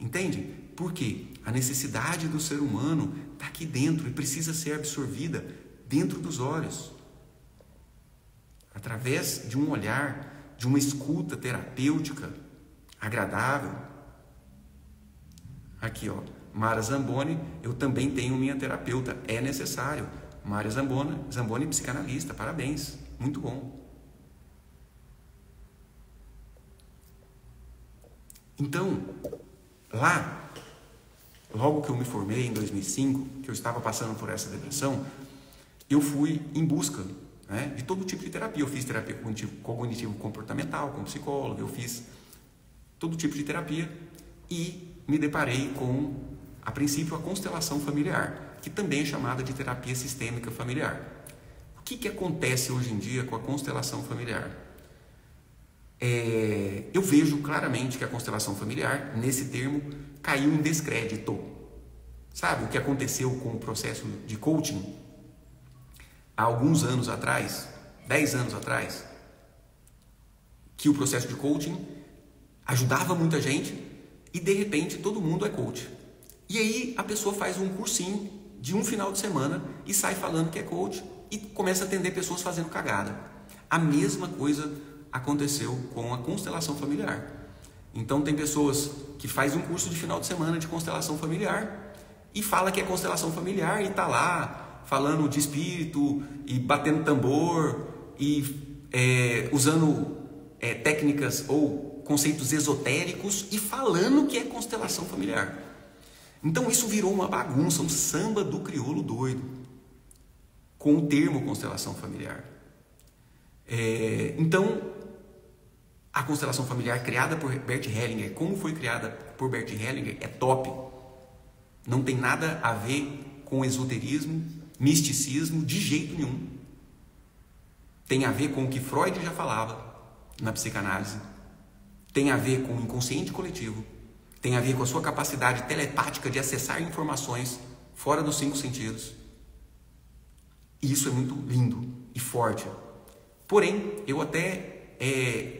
Entende? Porque a necessidade do ser humano está aqui dentro e precisa ser absorvida dentro dos olhos, através de um olhar, de uma escuta terapêutica agradável. Aqui, ó, Mara Zamboni, eu também tenho minha terapeuta, é necessário. Mara Zamboni, psicanalista, parabéns, muito bom. Então, lá, logo que eu me formei em 2005, que eu estava passando por essa depressão, eu fui em busca, né, de todo tipo de terapia. Eu fiz terapia cognitivo-comportamental com psicólogo, eu fiz todo tipo de terapia e me deparei com, a princípio, a constelação familiar, que também é chamada de terapia sistêmica familiar. O que acontece hoje em dia com a constelação familiar? eu vejo claramente que a constelação familiar, nesse termo, caiu em descrédito. Sabe o que aconteceu com o processo de coaching? Há alguns anos atrás, 10 anos atrás, que o processo de coaching ajudava muita gente e de repente todo mundo é coach. E aí a pessoa faz um cursinho de um final de semana e sai falando que é coach e começa a atender pessoas fazendo cagada. A mesma coisa aconteceu com a constelação familiar. Então tem pessoas que fazem um curso de final de semana de constelação familiar e fala que é constelação familiar e tá lá falando de espírito e batendo tambor e usando técnicas ou conceitos esotéricos e falando que é constelação familiar. Então isso virou uma bagunça, um samba do crioulo doido com o termo constelação familiar. Então a constelação familiar criada por Bert Hellinger, como foi criada por Bert Hellinger, é top. Não tem nada a ver com esoterismo, misticismo, de jeito nenhum. Tem a ver com o que Freud já falava na psicanálise. Tem a ver com o inconsciente coletivo. Tem a ver com a sua capacidade telepática de acessar informações fora dos 5 sentidos. E isso é muito lindo e forte. Porém,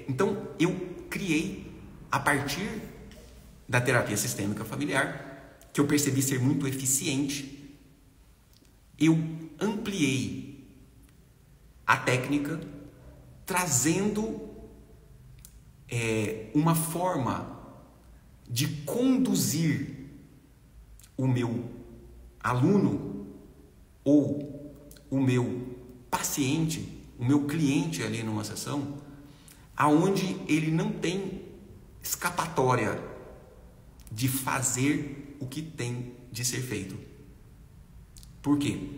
então, eu criei, a partir da terapia sistêmica familiar, que eu percebi ser muito eficiente, eu ampliei a técnica, trazendo uma forma de conduzir o meu aluno ou o meu paciente, o meu cliente ali numa sessão, aonde ele não tem escapatória de fazer o que tem de ser feito. Por quê?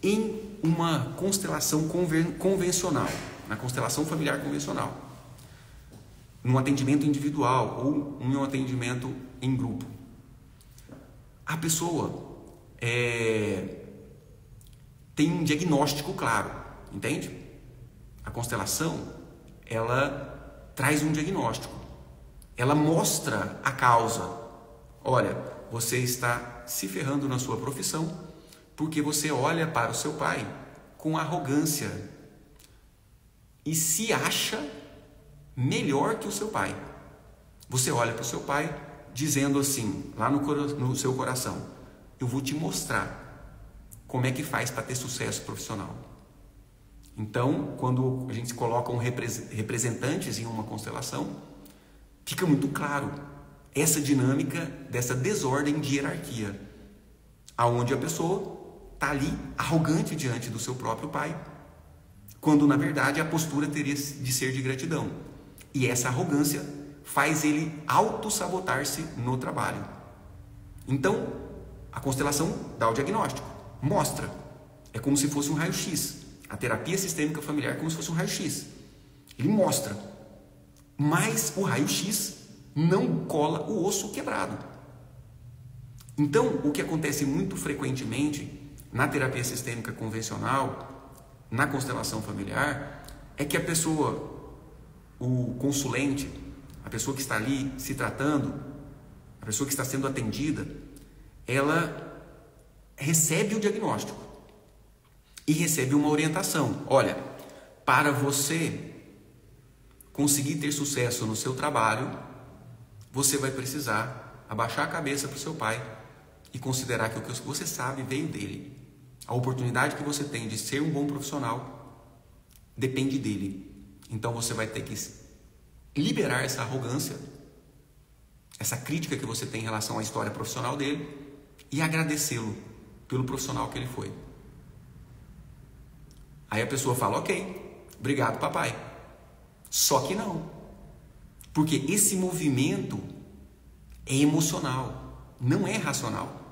Em uma constelação convencional, na constelação familiar convencional, num atendimento individual ou em um atendimento em grupo, a pessoa tem um diagnóstico claro, entende? A constelação, ela traz um diagnóstico, ela mostra a causa. Olha, você está se ferrando na sua profissão porque você olha para o seu pai com arrogância e se acha melhor que o seu pai. Você olha para o seu pai dizendo assim, lá no seu coração: eu vou te mostrar como é que faz para ter sucesso profissional. Então, quando a gente coloca representantes em uma constelação, fica muito claro essa dinâmica dessa desordem de hierarquia, aonde a pessoa está ali arrogante diante do seu próprio pai, quando na verdade a postura teria de ser de gratidão. E essa arrogância faz ele auto-sabotar-se no trabalho. Então, a constelação dá o diagnóstico, mostra. É como se fosse um raio-x. A terapia sistêmica familiar é como se fosse um raio-x. Ele mostra. Mas o raio-x não cola o osso quebrado. Então, o que acontece muito frequentemente na terapia sistêmica convencional, na constelação familiar, é que a pessoa, o consulente, a pessoa que está ali se tratando, a pessoa que está sendo atendida, ela recebe o diagnóstico e recebe uma orientação. Olha, para você conseguir ter sucesso no seu trabalho, você vai precisar abaixar a cabeça para o seu pai e considerar que o que você sabe veio dele. A oportunidade que você tem de ser um bom profissional depende dele. Então você vai ter que liberar essa arrogância, essa crítica que você tem em relação à história profissional dele e agradecê-lo pelo profissional que ele foi. Aí a pessoa fala: ok, obrigado papai. Só que não. Porque esse movimento é emocional, não é racional.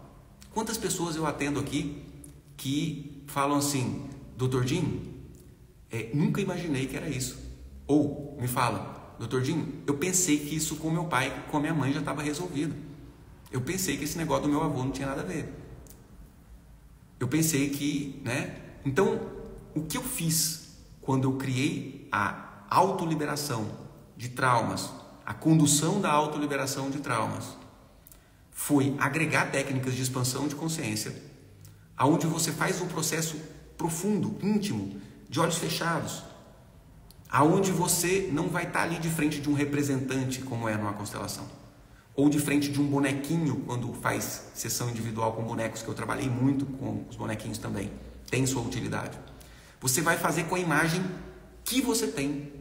Quantas pessoas eu atendo aqui que falam assim: Dr. Jim, nunca imaginei que era isso. Ou me fala: Dr. Jim, eu pensei que isso com meu pai e com a minha mãe já estava resolvido. Eu pensei que esse negócio do meu avô não tinha nada a ver. Eu pensei que, né? Então, o que eu fiz quando eu criei a autoliberação de traumas, a condução da autoliberação de traumas, foi agregar técnicas de expansão de consciência, aonde você faz um processo profundo, íntimo, de olhos fechados, aonde você não vai estar ali de frente de um representante, como é numa constelação, ou de frente de um bonequinho, quando faz sessão individual com bonecos, que eu trabalhei muito com os bonequinhos também, tem sua utilidade. Você vai fazer com a imagem que você tem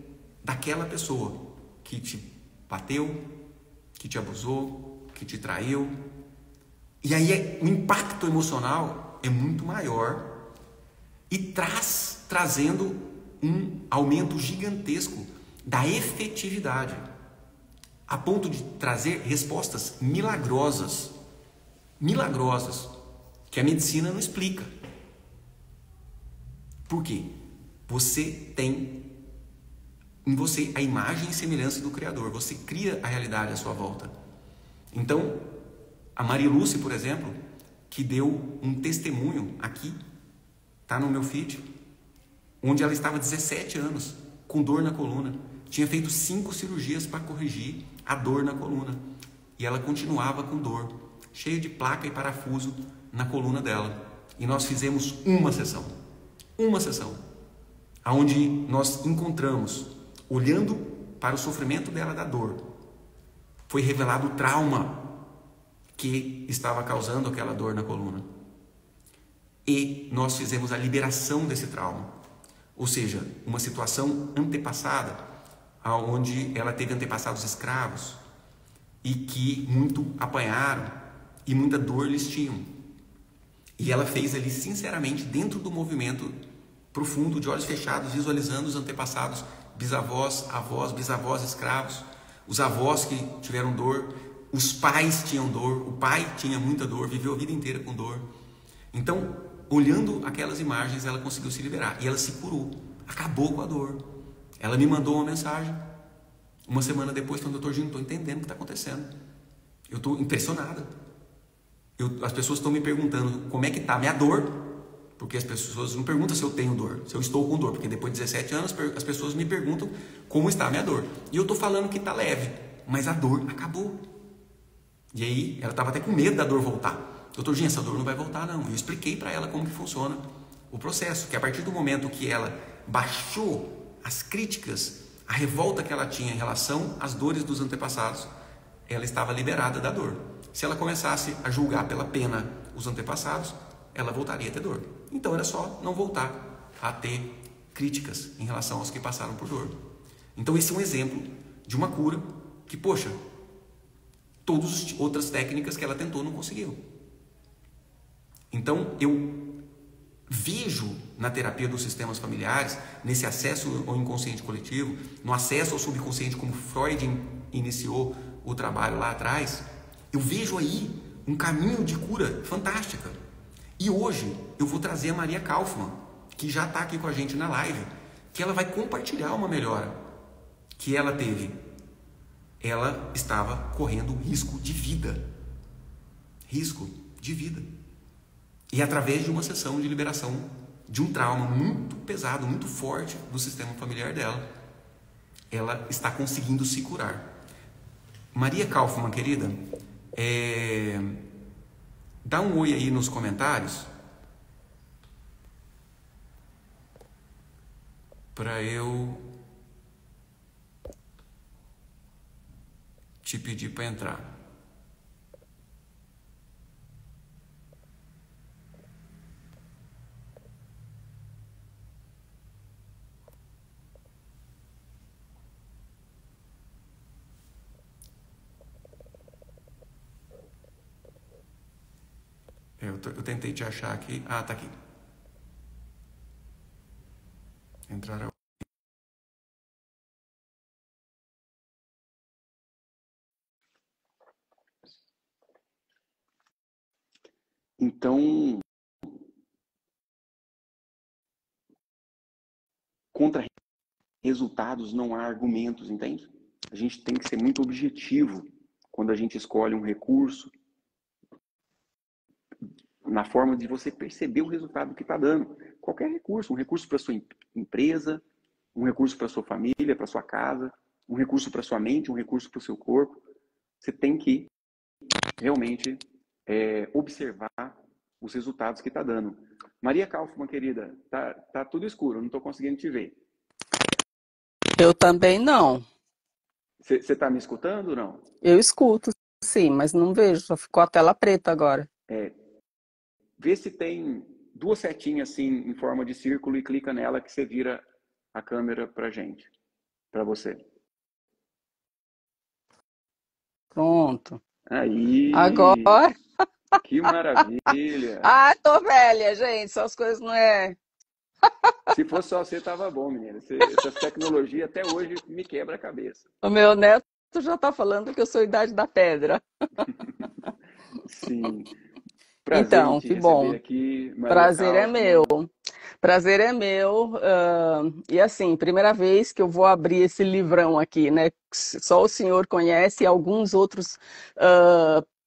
daquela pessoa que te bateu, que te abusou, que te traiu. E aí o impacto emocional é muito maior e trazendo um aumento gigantesco da efetividade, a ponto de trazer respostas milagrosas, que a medicina não explica. Por quê? Você tem em você a imagem e semelhança do Criador, você cria a realidade à sua volta. Então, a Maria Lúcia, por exemplo, que deu um testemunho aqui, tá no meu feed, onde ela estava 17 anos, com dor na coluna, tinha feito 5 cirurgias para corrigir a dor na coluna, e ela continuava com dor, cheia de placa e parafuso na coluna dela. E nós fizemos uma sessão, onde nós encontramos, olhando para o sofrimento dela da dor, foi revelado o trauma que estava causando aquela dor na coluna. E nós fizemos a liberação desse trauma. Ou seja, uma situação antepassada, onde ela teve antepassados escravos e que muito apanharam e muita dor eles tinham. E ela fez ali, sinceramente, dentro do movimento profundo, de olhos fechados, visualizando os antepassados, bisavós, avós, bisavós escravos, os avós que tiveram dor, os pais tinham dor, o pai tinha muita dor, viveu a vida inteira com dor. Então, olhando aquelas imagens, ela conseguiu se liberar e ela se curou, acabou com a dor. Ela me mandou uma mensagem uma semana depois, falando: doutor Gino, não estou entendendo o que está acontecendo, eu estou impressionada, as pessoas estão me perguntando como é que está a minha dor, porque as pessoas não perguntam se eu tenho dor, se eu estou com dor, porque depois de 17 anos as pessoas me perguntam como está a minha dor, e eu estou falando que está leve, mas a dor acabou. E aí ela estava até com medo da dor voltar. Doutor Gino, essa dor não vai voltar não. Eu expliquei para ela como que funciona o processo, que a partir do momento que ela baixou as críticas, a revolta que ela tinha em relação às dores dos antepassados, ela estava liberada da dor. Se ela começasse a julgar pela pena os antepassados, ela voltaria a ter dor. Então era só não voltar a ter críticas em relação aos que passaram por dor. Então esse é um exemplo de uma cura que, poxa, todas as outras técnicas que ela tentou não conseguiu. Então eu vejo na terapia dos sistemas familiares, nesse acesso ao inconsciente coletivo, no acesso ao subconsciente, como Freud iniciou o trabalho lá atrás, eu vejo aí um caminho de cura fantástica. E hoje eu vou trazer a Maria Kaufmann, que já está aqui com a gente na live, que ela vai compartilhar uma melhora que ela teve. Ela estava correndo risco de vida. Risco de vida. E através de uma sessão de liberação de um trauma muito pesado, muito forte do sistema familiar dela, ela está conseguindo se curar. Maria Kaufmann, querida, dá um oi aí nos comentários para eu te pedir para entrar. Eu tentei te achar aqui. Ah, tá aqui. Entrar. Então, contra resultados não há argumentos, entende? A gente tem que ser muito objetivo quando a gente escolhe um recurso, na forma de você perceber o resultado que está dando. Qualquer recurso, um recurso para sua empresa, um recurso para sua família, para sua casa, um recurso para sua mente, um recurso para o seu corpo. Você tem que realmente observar os resultados que está dando. Maria Kaufmann, querida, tá tudo escuro, não estou conseguindo te ver. Eu também não. Você está me escutando ou não? Eu escuto, sim, mas não vejo, só ficou a tela preta agora. Vê se tem duas setinhas assim em forma de círculo e clica nela que você vira a câmera para gente, para você. Pronto. Aí, Agora. que maravilha! Ah, tô velha, gente. Só as coisas não é. Se fosse só você, tava bom, menina. Essas tecnologias até hoje me quebra a cabeça. O meu neto já tá falando que eu sou a idade da pedra. Sim. Prazer em Então, te que receber bom. aqui, Maria Prazer é meu. Kaufmann. Prazer é meu. E assim, primeira vez que eu vou abrir esse livrão aqui, né? Só o senhor conhece e alguns outros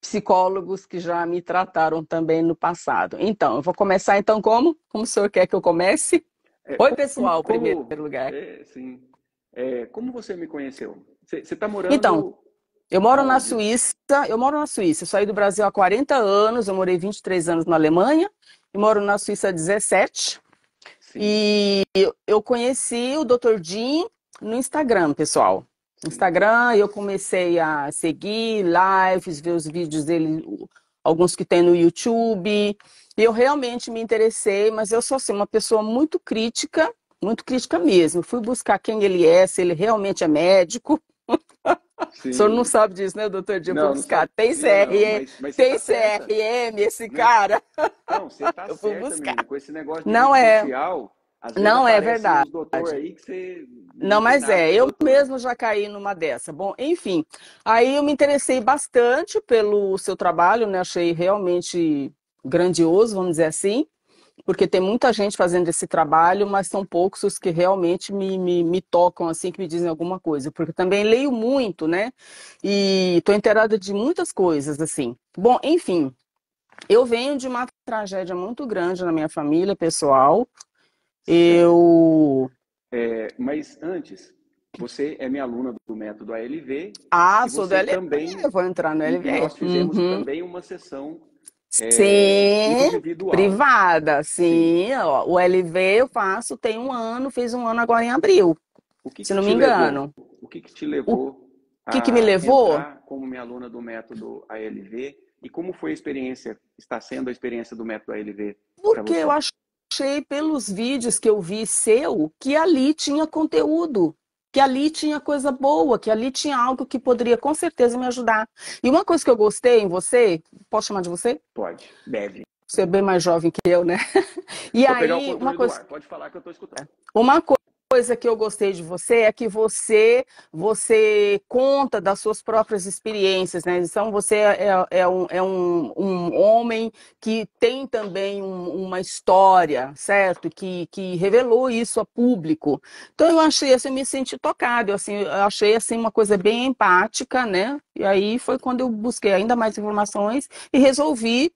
psicólogos que já me trataram também no passado. Então, eu vou começar então como? Como o senhor quer que eu comece? É, Oi, pessoal, em primeiro como, lugar. sim. Como você me conheceu? Você está Então, morando eu moro na aonde? Suíça, Eu saí do Brasil há 40 anos, eu morei 23 anos na Alemanha e moro na Suíça há 17. Sim, E eu conheci o Dr. Jim no Instagram, pessoal. No sim. Instagram, eu comecei a seguir lives, ver os vídeos dele, alguns que tem no YouTube. E eu realmente me interessei, mas eu sou assim, uma pessoa muito crítica mesmo. Fui buscar quem ele é, se ele realmente é médico. O senhor não Sim. sabe disso, né, doutor Dia? Eu fui Não, não buscar. Tem sabia não, CRE, mas você tem está certa, CRM, esse né? cara. Não, você está Eu fui certa, buscar. menina. Com esse negócio de Não rede é, social, às vezes não é aparece verdade. uns doutor aí que você Não, não tem mas nada com o eu doutor. mesmo já caí numa dessa. Bom, enfim, aí eu me interessei bastante pelo seu trabalho, né? Achei realmente grandioso, vamos dizer assim, porque tem muita gente fazendo esse trabalho, mas são poucos os que realmente me tocam, assim, que me dizem alguma coisa, porque também leio muito, né? E estou inteirada de muitas coisas, assim. Bom, enfim, eu venho de uma tragédia muito grande na minha família pessoal. Certo. Eu Mas antes, você é minha aluna do método ALV Ah, e sou do você LV, também, eu vou entrar no e LV. nós fizemos Uhum. também uma sessão Sim, individual. privada, Sim. sim. Ó, o LV eu faço tem um ano, fiz um ano agora em abril, O que se que não me te levou? levou? O que que te O levou que me a levou? entrar como minha aluna do método ALV e como foi a experiência, está sendo a experiência do método ALV para Porque eu você? achei pelos vídeos que eu vi seu que ali tinha conteúdo, que ali tinha coisa boa, que ali tinha algo que poderia com certeza me ajudar. E uma coisa que eu gostei em você, posso chamar de você? Pode, deve. Você é bem mais jovem que eu, né? E Para pegar o aí, controle do ar, pode falar que eu estou escutando. uma coisa que eu gostei de você é que você conta das suas próprias experiências, né? Então você é um homem que tem também uma história, certo? Que revelou isso a público. Então eu achei assim, eu me senti tocado, eu achei assim uma coisa bem empática, né? E aí foi quando eu busquei ainda mais informações e resolvi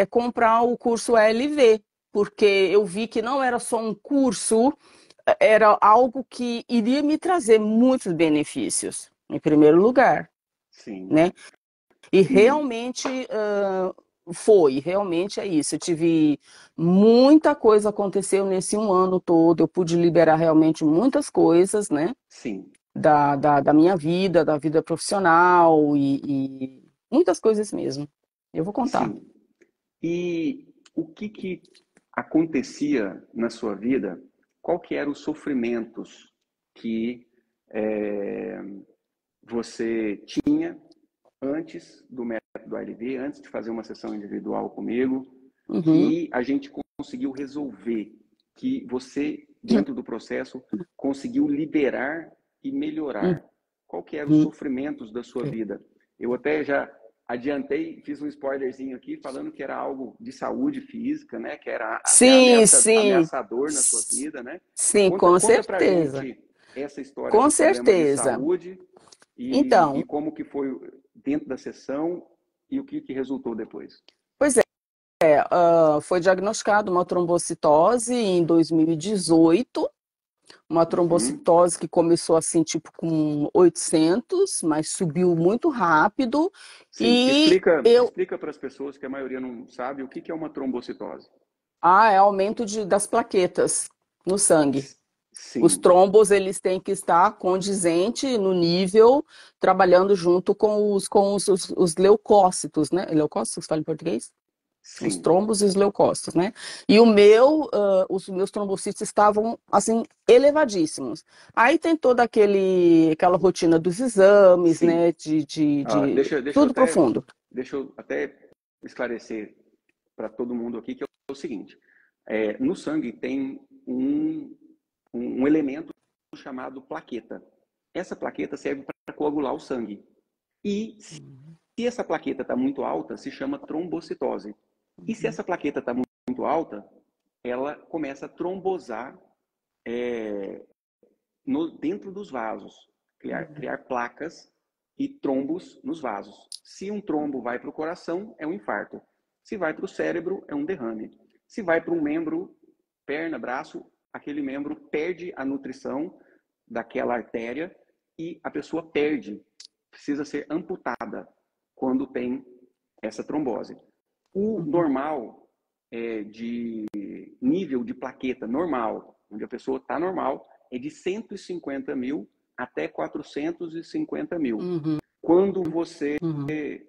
comprar o curso LV, porque eu vi que não era só um curso, era algo que iria me trazer muitos benefícios, em primeiro lugar, Sim. né? E E realmente realmente é isso. Eu tive muita coisa aconteceu nesse um ano todo, eu pude liberar realmente muitas coisas, né? sim, Da minha vida, da vida profissional e muitas coisas mesmo. Eu vou contar. sim. E o que que acontecia na sua vida? Qual que eram os sofrimentos que eh, você tinha antes do método ALV, antes de fazer uma sessão individual comigo, Uhum, que a gente conseguiu resolver, que você, dentro do processo, conseguiu liberar e melhorar? Qual que eram os uhum. sofrimentos da sua vida? Eu até já adiantei, fiz um spoilerzinho aqui, falando que era algo de saúde física, né? Que era até Sim, sim, ameaçador na sua vida, né? sim, Conta pra gente essa história com dos problemas de certeza. saúde e Então, como que foi dentro da sessão e o que que resultou depois. pois é, foi diagnosticado uma trombocitose em 2018. uma Uhum. trombocitose que começou assim, tipo com 800, mas subiu muito rápido. Sim. E Explica para as pessoas que a maioria não sabe o que que é uma trombocitose. é aumento das plaquetas no sangue. Os Sim, trombos, eles têm que estar condizente no nível, trabalhando junto com os leucócitos, né? Leucócitos, fala em português? Os sim, trombos e os leucócitos, né? E os meus trombocitos estavam, assim, elevadíssimos. Aí tem toda aquela rotina dos exames, sim. né? Deixa Tudo profundo. eu até esclarecer para todo mundo aqui que é o seguinte: no sangue tem um elemento chamado plaqueta. Essa plaqueta serve para coagular o sangue. E se essa plaqueta está muito alta, se chama trombocitose. E se essa plaqueta está muito alta, ela começa a trombosar dentro dos vasos, criar placas e trombos nos vasos. Se um trombo vai para o coração, é um infarto. Se vai para o cérebro, é um derrame. Se vai para um membro, perna, braço, aquele membro perde a nutrição daquela artéria e a pessoa precisa ser amputada quando tem essa trombose. O Uhum, normal de nível de plaqueta normal, onde a pessoa está normal, é de 150 mil até 450 mil. uhum, uhum.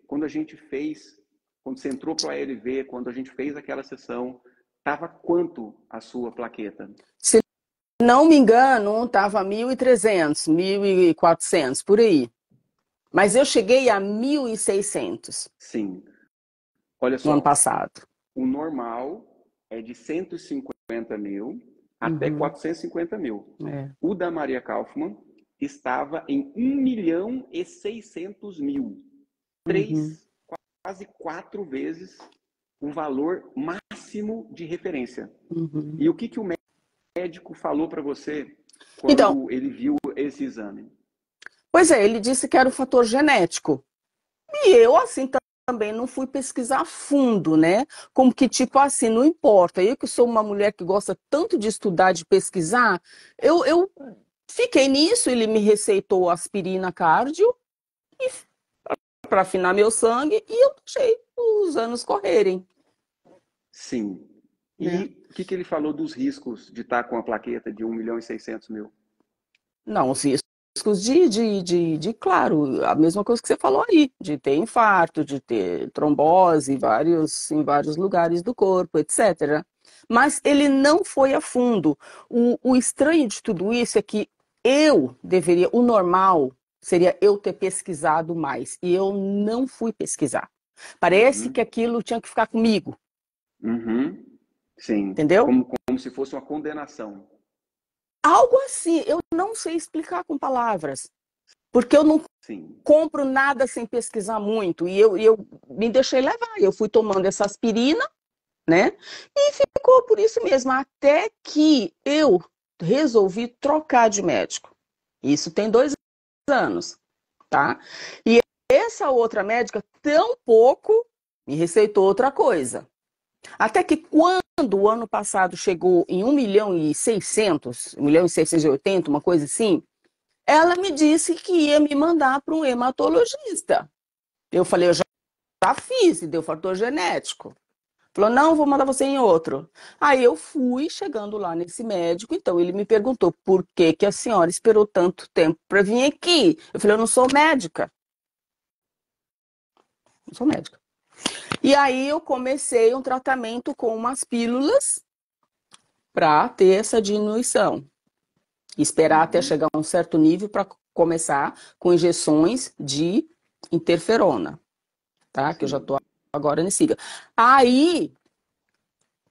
Quando a gente fez, quando você entrou para o ALV, quando a gente fez aquela sessão, estava quanto a sua plaqueta? Se não me engano, estava 1.300, 1.400, por aí. Mas eu cheguei a 1.600 Sim. Olha no ano só, passado. o normal é de 150 mil até Uhum, 450 mil. é. O da Maria Kaufmann estava em 1.600.000. Uhum. Quase 4 vezes o valor máximo de referência. Uhum. E o que, que o médico falou para você Então, quando ele viu esse exame? pois é, ele disse que era o fator genético. E eu, assim, também não fui pesquisar a fundo, né? Como que, tipo assim, não importa. Eu que sou uma mulher que gosta tanto de estudar, de pesquisar, eu fiquei nisso. Ele me receitou aspirina cardio para afinar meu sangue e eu deixei os anos correrem, Sim. né? E o que, que ele falou dos riscos de estar com a plaqueta de 1.600.000? Não, os riscos claro, a mesma coisa que você falou aí, de ter infarto, de ter trombose em vários lugares do corpo, etc. Mas ele não foi a fundo. O estranho de tudo isso é que o normal seria eu ter pesquisado mais, e eu não fui pesquisar. Parece que Uhum. aquilo tinha que ficar comigo, Uhum. Sim. entendeu? Como se fosse uma condenação. Algo assim, eu não sei explicar com palavras, porque eu não Sim. compro nada sem pesquisar muito. E eu me deixei levar. Eu fui tomando essa aspirina, né? E ficou por isso mesmo. Até que eu resolvi trocar de médico. Isso tem 2 anos, tá? E essa outra médica, tão pouco, me receitou outra coisa. Até que quando o ano passado chegou em 1.600.000, 1.680.000, uma coisa assim, ela me disse que ia me mandar para um hematologista. Eu falei, eu já fiz, e deu fator genético. Falou, não, vou mandar você em outro. Aí eu fui chegando lá nesse médico, então ele me perguntou por que que a senhora esperou tanto tempo para vir aqui. Eu falei, eu não sou médica. Não sou médica. E aí eu comecei um tratamento com umas pílulas para ter essa diminuição. Esperar até Uhum. chegar a um certo nível para começar com injeções de interferona, tá? Que eu já Sim. estou agora nesse ciclo. Aí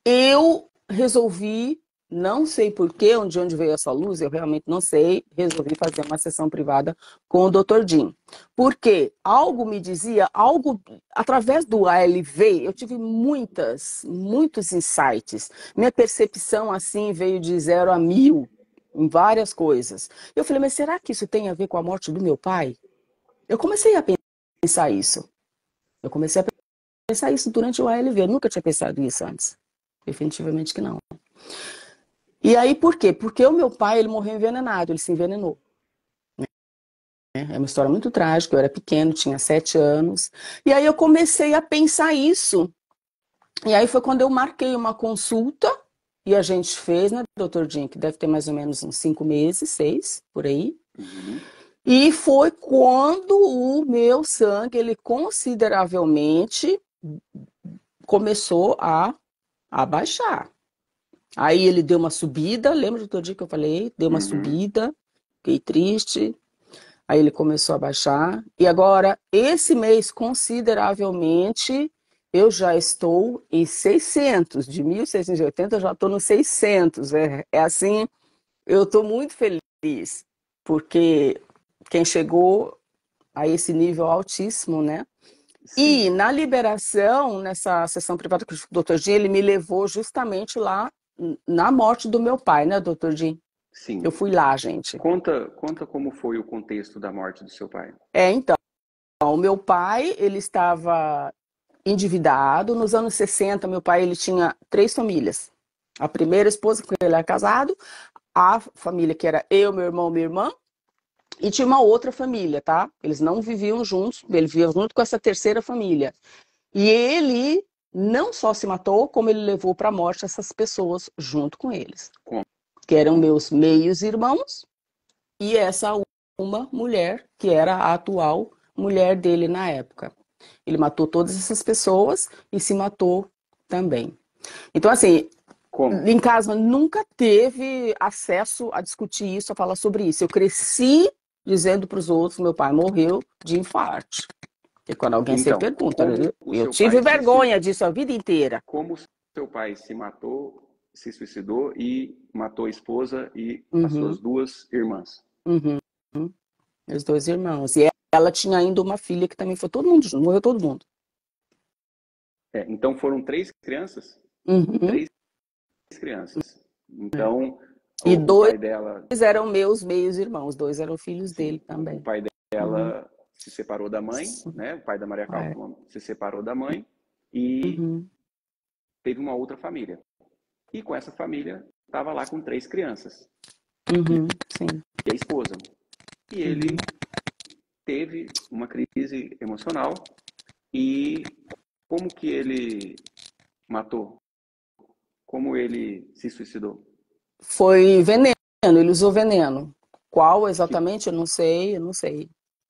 eu resolvi, não sei por quê, de onde veio essa luz, eu realmente não sei, resolvi fazer uma sessão privada com o Dr. Jim. Porque algo me dizia, através do ALV, eu tive muitos insights. Minha percepção, assim, veio de 0 a 1.000 em várias coisas. Eu falei, mas será que isso tem a ver com a morte do meu pai? Eu comecei a pensar isso. Eu comecei a pensar isso durante o ALV. Eu nunca tinha pensado isso antes. Definitivamente que não. E aí, por quê? Porque o meu pai, ele morreu envenenado, ele se envenenou. É uma história muito trágica, eu era pequeno, tinha 7 anos. E aí eu comecei a pensar isso. E aí foi quando eu marquei uma consulta, e a gente fez, né, doutor Jim, que deve ter mais ou menos uns 5 meses, 6, por aí. Uhum. E foi quando o meu sangue, ele consideravelmente começou a baixar. Aí ele deu uma subida, lembra do outro dia que eu falei? Deu uma Uhum. subida, fiquei triste. Aí ele começou a baixar. E agora, esse mês, consideravelmente, eu já estou em 600. De 1.680, eu já estou no 600. É assim, eu estou muito feliz, porque quem chegou a esse nível altíssimo, né? E Sim, na liberação, nessa sessão privada com o Dr. Jim, ele me levou justamente lá na morte do meu pai, né, Dr. Jim? Eu sim. fui lá, gente. Conta como foi o contexto da morte do seu pai. Então, o meu pai, ele estava endividado. Nos anos 60, meu pai, ele tinha 3 famílias. A primeira esposa com quem ele era casado, a família que era eu, meu irmão, minha irmã, e tinha uma outra família, tá? Eles não viviam juntos, ele vivia junto com essa terceira família. E ele não só se matou, como ele levou para a morte essas pessoas junto com eles, Como? que eram meus meios irmãos e essa uma mulher, que era a atual mulher dele na época. Ele matou todas essas pessoas e se matou também. Então, assim, Como? em casa nunca teve acesso a discutir isso, a falar sobre isso. Eu cresci dizendo para os outros: meu pai morreu de infarto. E quando alguém sempre Então, pergunta, como o eu seu tive pai vergonha disso a vida inteira. como seu pai se matou, se suicidou e matou a esposa e as suas Uhum, duas irmãs. uhum. Meus 2 irmãos. E ela tinha ainda uma filha que também foi todo mundo junto, morreu todo mundo. Então foram três crianças? Uhum, Três crianças. é. Então E o 2 pai dela, eram meus meios irmãos, 2 eram filhos sim, dele o também. pai Uhum. dela se separou da mãe, né? O pai da Maria É. Kaufmann se separou da mãe e Uhum. teve uma outra família. E com essa família estava lá com três crianças Uhum. Sim. e a esposa. E Uhum. ele teve uma crise emocional e como que ele matou? Como ele se suicidou? Foi veneno, ele usou veneno. Qual Que, exatamente? Eu não sei. O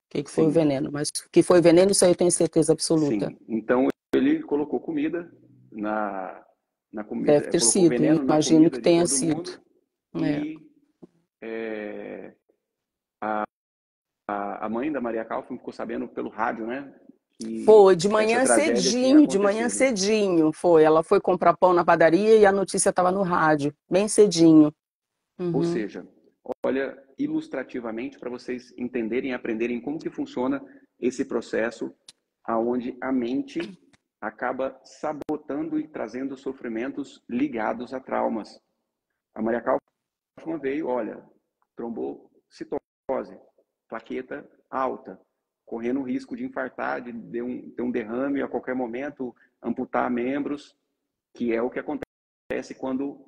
que foi o sim, veneno, mas que foi veneno, isso aí eu tenho certeza absoluta. sim. Então ele colocou comida na Deve comida, ter colocou sido, veneno na imagino que comida de tenha todo sido. mundo É. e é, a mãe da Maria Kaufmann ficou sabendo pelo rádio, né, que Foi essa tragédia tinha de manhã acontecido. cedinho, foi. Ela foi comprar pão na padaria e a notícia estava no rádio, bem cedinho. Ou Uhum. seja, olha ilustrativamente para vocês entenderem e aprenderem como que funciona esse processo aonde a mente acaba sabotando e trazendo sofrimentos ligados a traumas. A Maria Kaufmann veio, olha, trombocitose, plaqueta alta, correndo risco de infartar, de ter um derrame a qualquer momento, amputar membros, que é o que acontece quando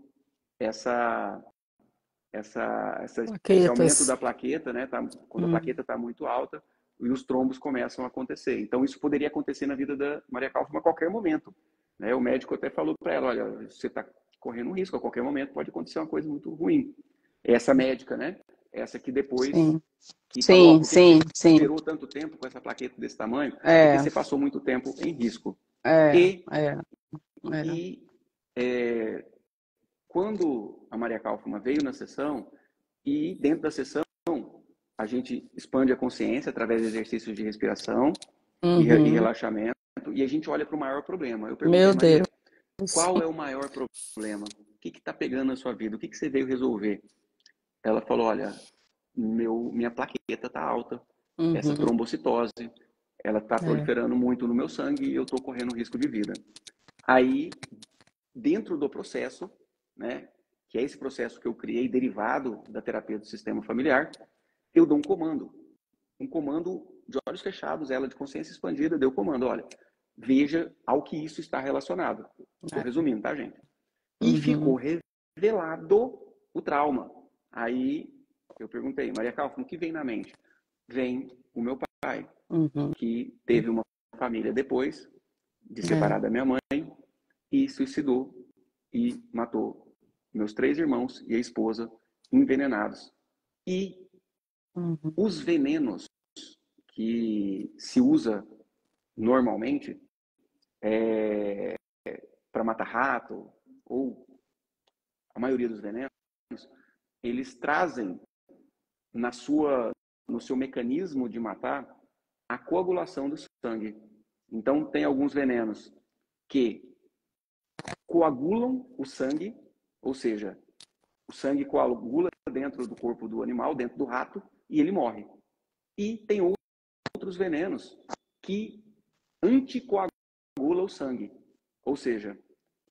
essa esse aumento Plaquetas. da plaqueta, né, quando a Hum. plaqueta está muito alta e os trombos começam a acontecer. Então, isso poderia acontecer na vida da Maria Kaufmann a qualquer momento. Né? O médico até falou para ela, olha, você está correndo um risco, a qualquer momento pode acontecer uma coisa muito ruim. Essa médica, né, essa que depois, Sim, que falou, ó, sim, por que sim, você sim. esperou tanto tempo com essa plaqueta desse tamanho? Porque É, você passou muito tempo em risco. é, E, é, é. e é, quando a Maria Kaufmann veio na sessão, e dentro da sessão, a gente expande a consciência através de exercícios de respiração e Uhum. relaxamento, e a gente olha para o maior problema. Eu perguntei, Meu Deus. Maria, qual é o maior problema? O que está pegando na sua vida? O que você veio resolver? Ela falou, olha, minha plaqueta está alta, essa Uhum. trombocitose, ela está É. proliferando muito no meu sangue e eu estou correndo risco de vida. Aí, dentro do processo, né, que é esse processo que eu criei derivado da terapia do sistema familiar, eu dou um comando de olhos fechados, ela de consciência expandida, deu o comando, olha, veja ao que isso está relacionado. Estou É. resumindo, tá, gente? E Uhum. ficou revelado o trauma. Aí eu perguntei, Maria Kaufmann, o que vem na mente? Vem o meu pai, que teve uma família depois de separar da minha mãe e suicidou e matou meus 3 irmãos e a esposa envenenados. E os venenos que se usa normalmente para matar rato, ou a maioria dos venenos, eles trazem no seu mecanismo de matar a coagulação do sangue. Então, tem alguns venenos que coagulam o sangue, ou seja, o sangue coagula dentro do corpo do animal, dentro do rato, e ele morre. E tem outros venenos que anticoagulam o sangue, ou seja,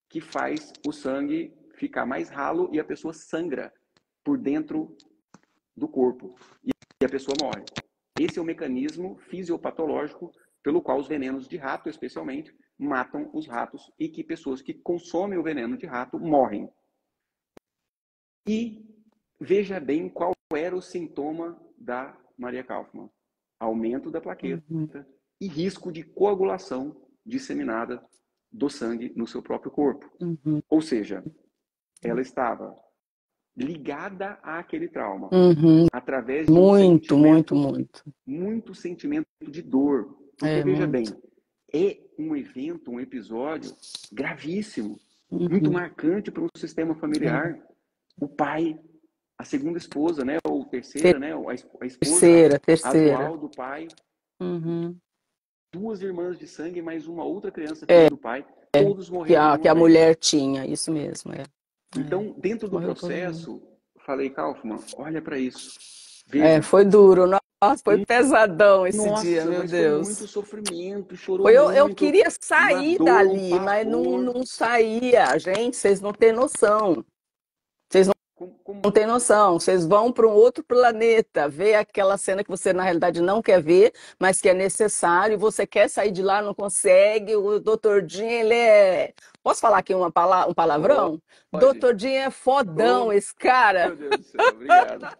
que faz o sangue ficar mais ralo e a pessoa sangra por dentro do corpo e a pessoa morre. Esse é o mecanismo fisiopatológico pelo qual os venenos de rato, especialmente, matam os ratos e que pessoas que consomem o veneno de rato morrem. E veja bem qual era o sintoma da Maria Kaufmann: aumento da plaqueta e risco de coagulação disseminada do sangue no seu próprio corpo. Ou seja, ela estava ligada àquele trauma através de muito sentimento de dor. Porque veja bem, é um evento, um episódio gravíssimo, muito marcante para um sistema familiar. O pai, a segunda esposa, né, ou terceira, né, a esposa terceira atual do pai, 2 irmãs de sangue, mais uma outra criança filha do pai, todos morreram que a mulher tinha, isso mesmo. Então, dentro do processo, falei, Kaufmann, olha para isso. Veja. Foi duro, nossa, foi pesadão esse dia, meu mas Deus. Foi muito sofrimento, chorou muito. Eu queria sair dali, mas não saía. Gente, vocês não têm noção. Vocês não têm noção. Vocês vão para um outro planeta, ver aquela cena que você, na realidade, não quer ver, mas que é necessário. Você quer sair de lá, não consegue. O Dr. Jim, ele é... Posso falar aqui um palavrão? Dr. Jim é fodão, esse cara. Meu Deus do céu, obrigado.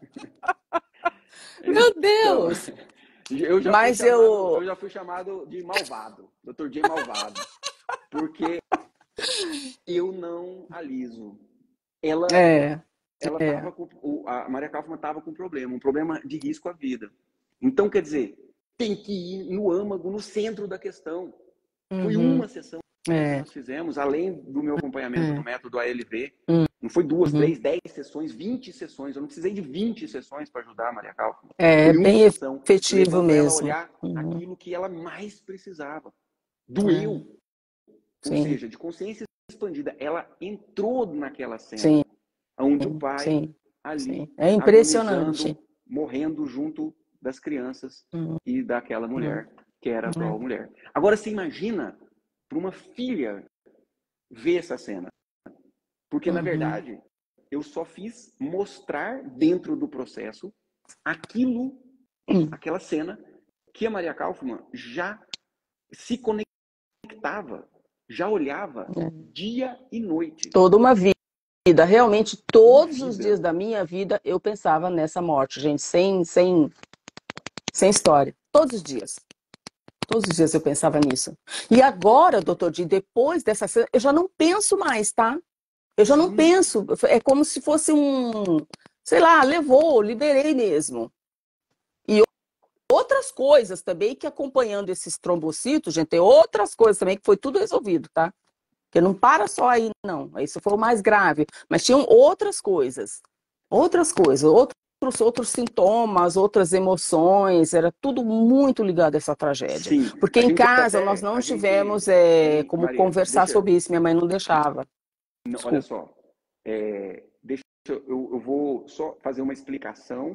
Meu Deus! Eu já fui chamado de malvado. Dr. Jim malvado. Porque eu não aliso. A Maria Kaufmann estava com um problema de risco à vida. Então, quer dizer, tem que ir no âmago, no centro da questão. Foi uma sessão que nós fizemos, além do meu acompanhamento no método ALV. Não foi 2, 3, 10 sessões, 20 sessões. Eu não precisei de 20 sessões para ajudar a Maria Kaufmann. Foi bem efetivo mesmo. Ela olhar aquilo que ela mais precisava. Doeu. Ou seja, de consciência expandida. Ela entrou naquela cena. Onde o pai ali é impressionante, morrendo junto das crianças e daquela mulher que era a atual mulher. Agora você imagina para uma filha ver essa cena, porque na verdade eu só fiz mostrar dentro do processo aquela cena que a Maria Kaufmann já se conectava, já olhava dia e noite. Toda uma vida. Realmente, todos os dias da minha vida, eu pensava nessa morte, gente, sem história. Todos os dias. Todos os dias eu pensava nisso. E agora, doutor Di, depois dessa cena, eu já não penso mais, tá? Eu já não penso. É como se fosse sei lá, liberei mesmo. E outras coisas também, que acompanhando esses trombocitos, gente, tem outras coisas também que foi tudo resolvido, tá? Porque não para só aí, não. Isso foi o mais grave. Mas tinham outras coisas, outros sintomas, outras emoções. Era tudo muito ligado a essa tragédia. Sim, porque em casa nós não tivemos como Maria, conversar sobre isso. Minha mãe não deixava. Não, olha só. Eu vou só fazer uma explicação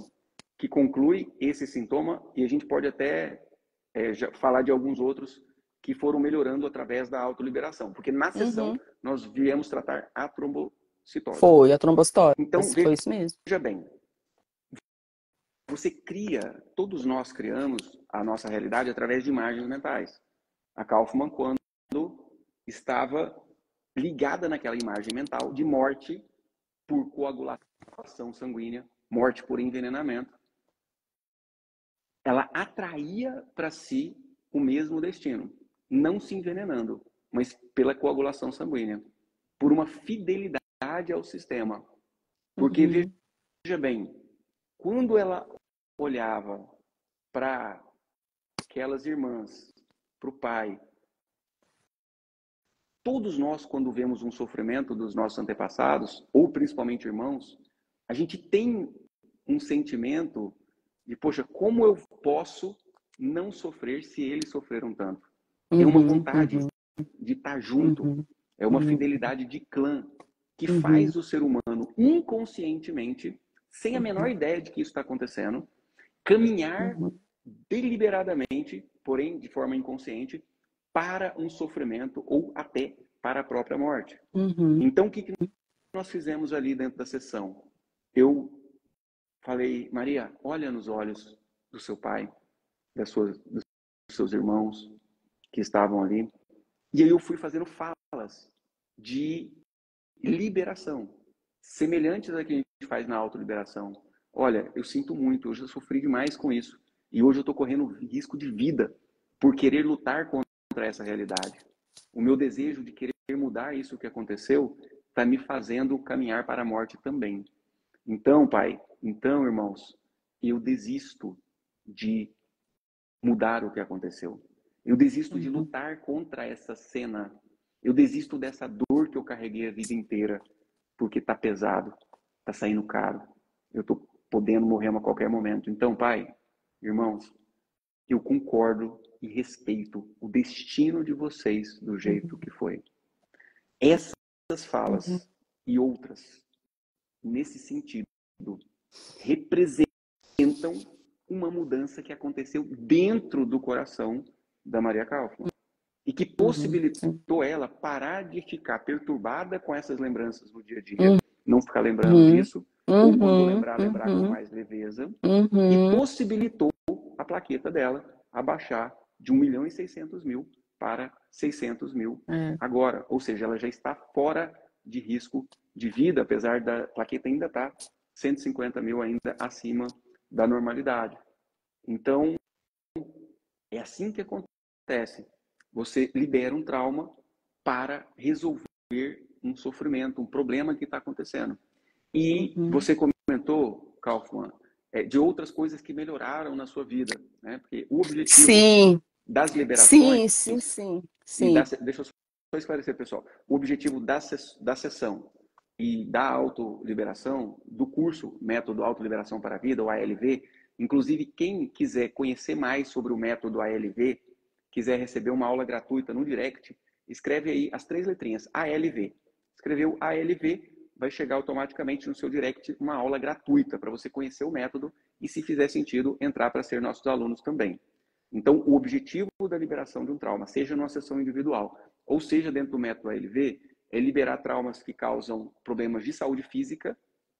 que conclui esse sintoma e a gente pode até já falar de alguns outros que foram melhorando através da autoliberação. Porque na sessão nós viemos tratar a trombocitose. Foi, a trombocitose. Então, foi isso mesmo. Veja bem, você cria, todos nós criamos a nossa realidade através de imagens mentais. A Kaufmann, quando estava ligada naquela imagem mental de morte por coagulação sanguínea, morte por envenenamento, ela atraía para si o mesmo destino, não se envenenando, mas pela coagulação sanguínea, por uma fidelidade ao sistema. Porque, veja bem, quando ela olhava para aquelas irmãs, para o pai, todos nós, quando vemos um sofrimento dos nossos antepassados, ou principalmente irmãos, a gente tem um sentimento de, poxa, como eu posso não sofrer se eles sofreram tanto? É uma vontade de estar junto, é uma fidelidade de clã que faz o ser humano inconscientemente, sem a menor ideia de que isso está acontecendo, caminhar deliberadamente, porém de forma inconsciente, para um sofrimento ou até para a própria morte. Então, o que nós fizemos ali dentro da sessão? Eu falei, Maria, olha nos olhos do seu pai, dos seus irmãos que estavam ali. E aí eu fui fazendo falas de liberação, semelhantes a que a gente faz na autoliberação. Olha, eu sinto muito, hoje eu sofri demais com isso. E hoje eu estou correndo risco de vida por querer lutar contra essa realidade. O meu desejo de querer mudar isso que aconteceu está me fazendo caminhar para a morte também. Então, pai, então, irmãos, eu desisto de mudar o que aconteceu. Eu desisto de lutar contra essa cena. Eu desisto dessa dor que eu carreguei a vida inteira, porque tá pesado, tá saindo caro. Eu tô podendo morrer a qualquer momento. Então, pai, irmãos, eu concordo e respeito o destino de vocês do jeito que foi. Essas falas e outras, nesse sentido, representam uma mudança que aconteceu dentro do coração da Maria Kaufmann e que possibilitou ela parar de ficar perturbada com essas lembranças do dia a dia, não ficar lembrando disso, ou quando lembrar com mais leveza, e possibilitou a plaqueta dela abaixar de 1.600.000 para 600.000 agora, ou seja, ela já está fora de risco de vida, apesar da plaqueta ainda estar 150.000 ainda acima da normalidade. Então, é assim que acontece. Você libera um trauma para resolver um sofrimento, um problema que está acontecendo. E você comentou, Kaufmann, de outras coisas que melhoraram na sua vida, né? Porque o objetivo das liberações... Sim. Deixa eu só esclarecer, pessoal. O objetivo da sessão e da autoliberação, do curso Método Autoliberação para a Vida, o ALV, inclusive quem quiser conhecer mais sobre o método ALV, quiser receber uma aula gratuita no direct, escreve aí as 3 letrinhas, ALV. Escreveu ALV, vai chegar automaticamente no seu direct uma aula gratuita para você conhecer o método e, se fizer sentido, entrar para ser nossos alunos também. Então, o objetivo da liberação de um trauma, seja numa sessão individual ou seja dentro do método ALV, é liberar traumas que causam problemas de saúde física,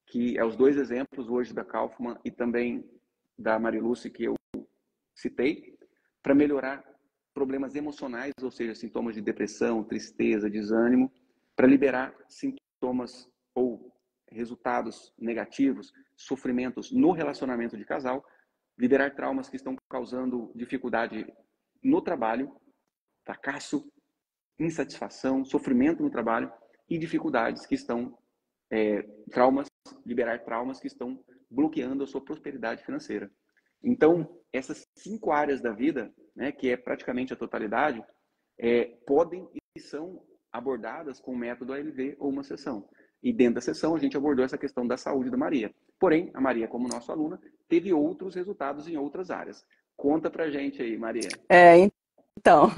que é os 2 exemplos hoje da Kaufmann e também da Mariluce que eu citei, para melhorar problemas emocionais, ou seja, sintomas de depressão, tristeza, desânimo, para liberar sintomas ou resultados negativos, sofrimentos no relacionamento de casal, liberar traumas que estão causando dificuldade no trabalho, fracasso, insatisfação, sofrimento no trabalho e dificuldades que estão, liberar traumas que estão bloqueando a sua prosperidade financeira. Então, essas 5 áreas da vida, né, que é praticamente a totalidade, podem e são abordadas com o método ALV ou uma sessão. E dentro da sessão a gente abordou essa questão da saúde da Maria. Porém, a Maria, como nossa aluna, teve outros resultados em outras áreas. Conta pra gente aí, Maria. Então,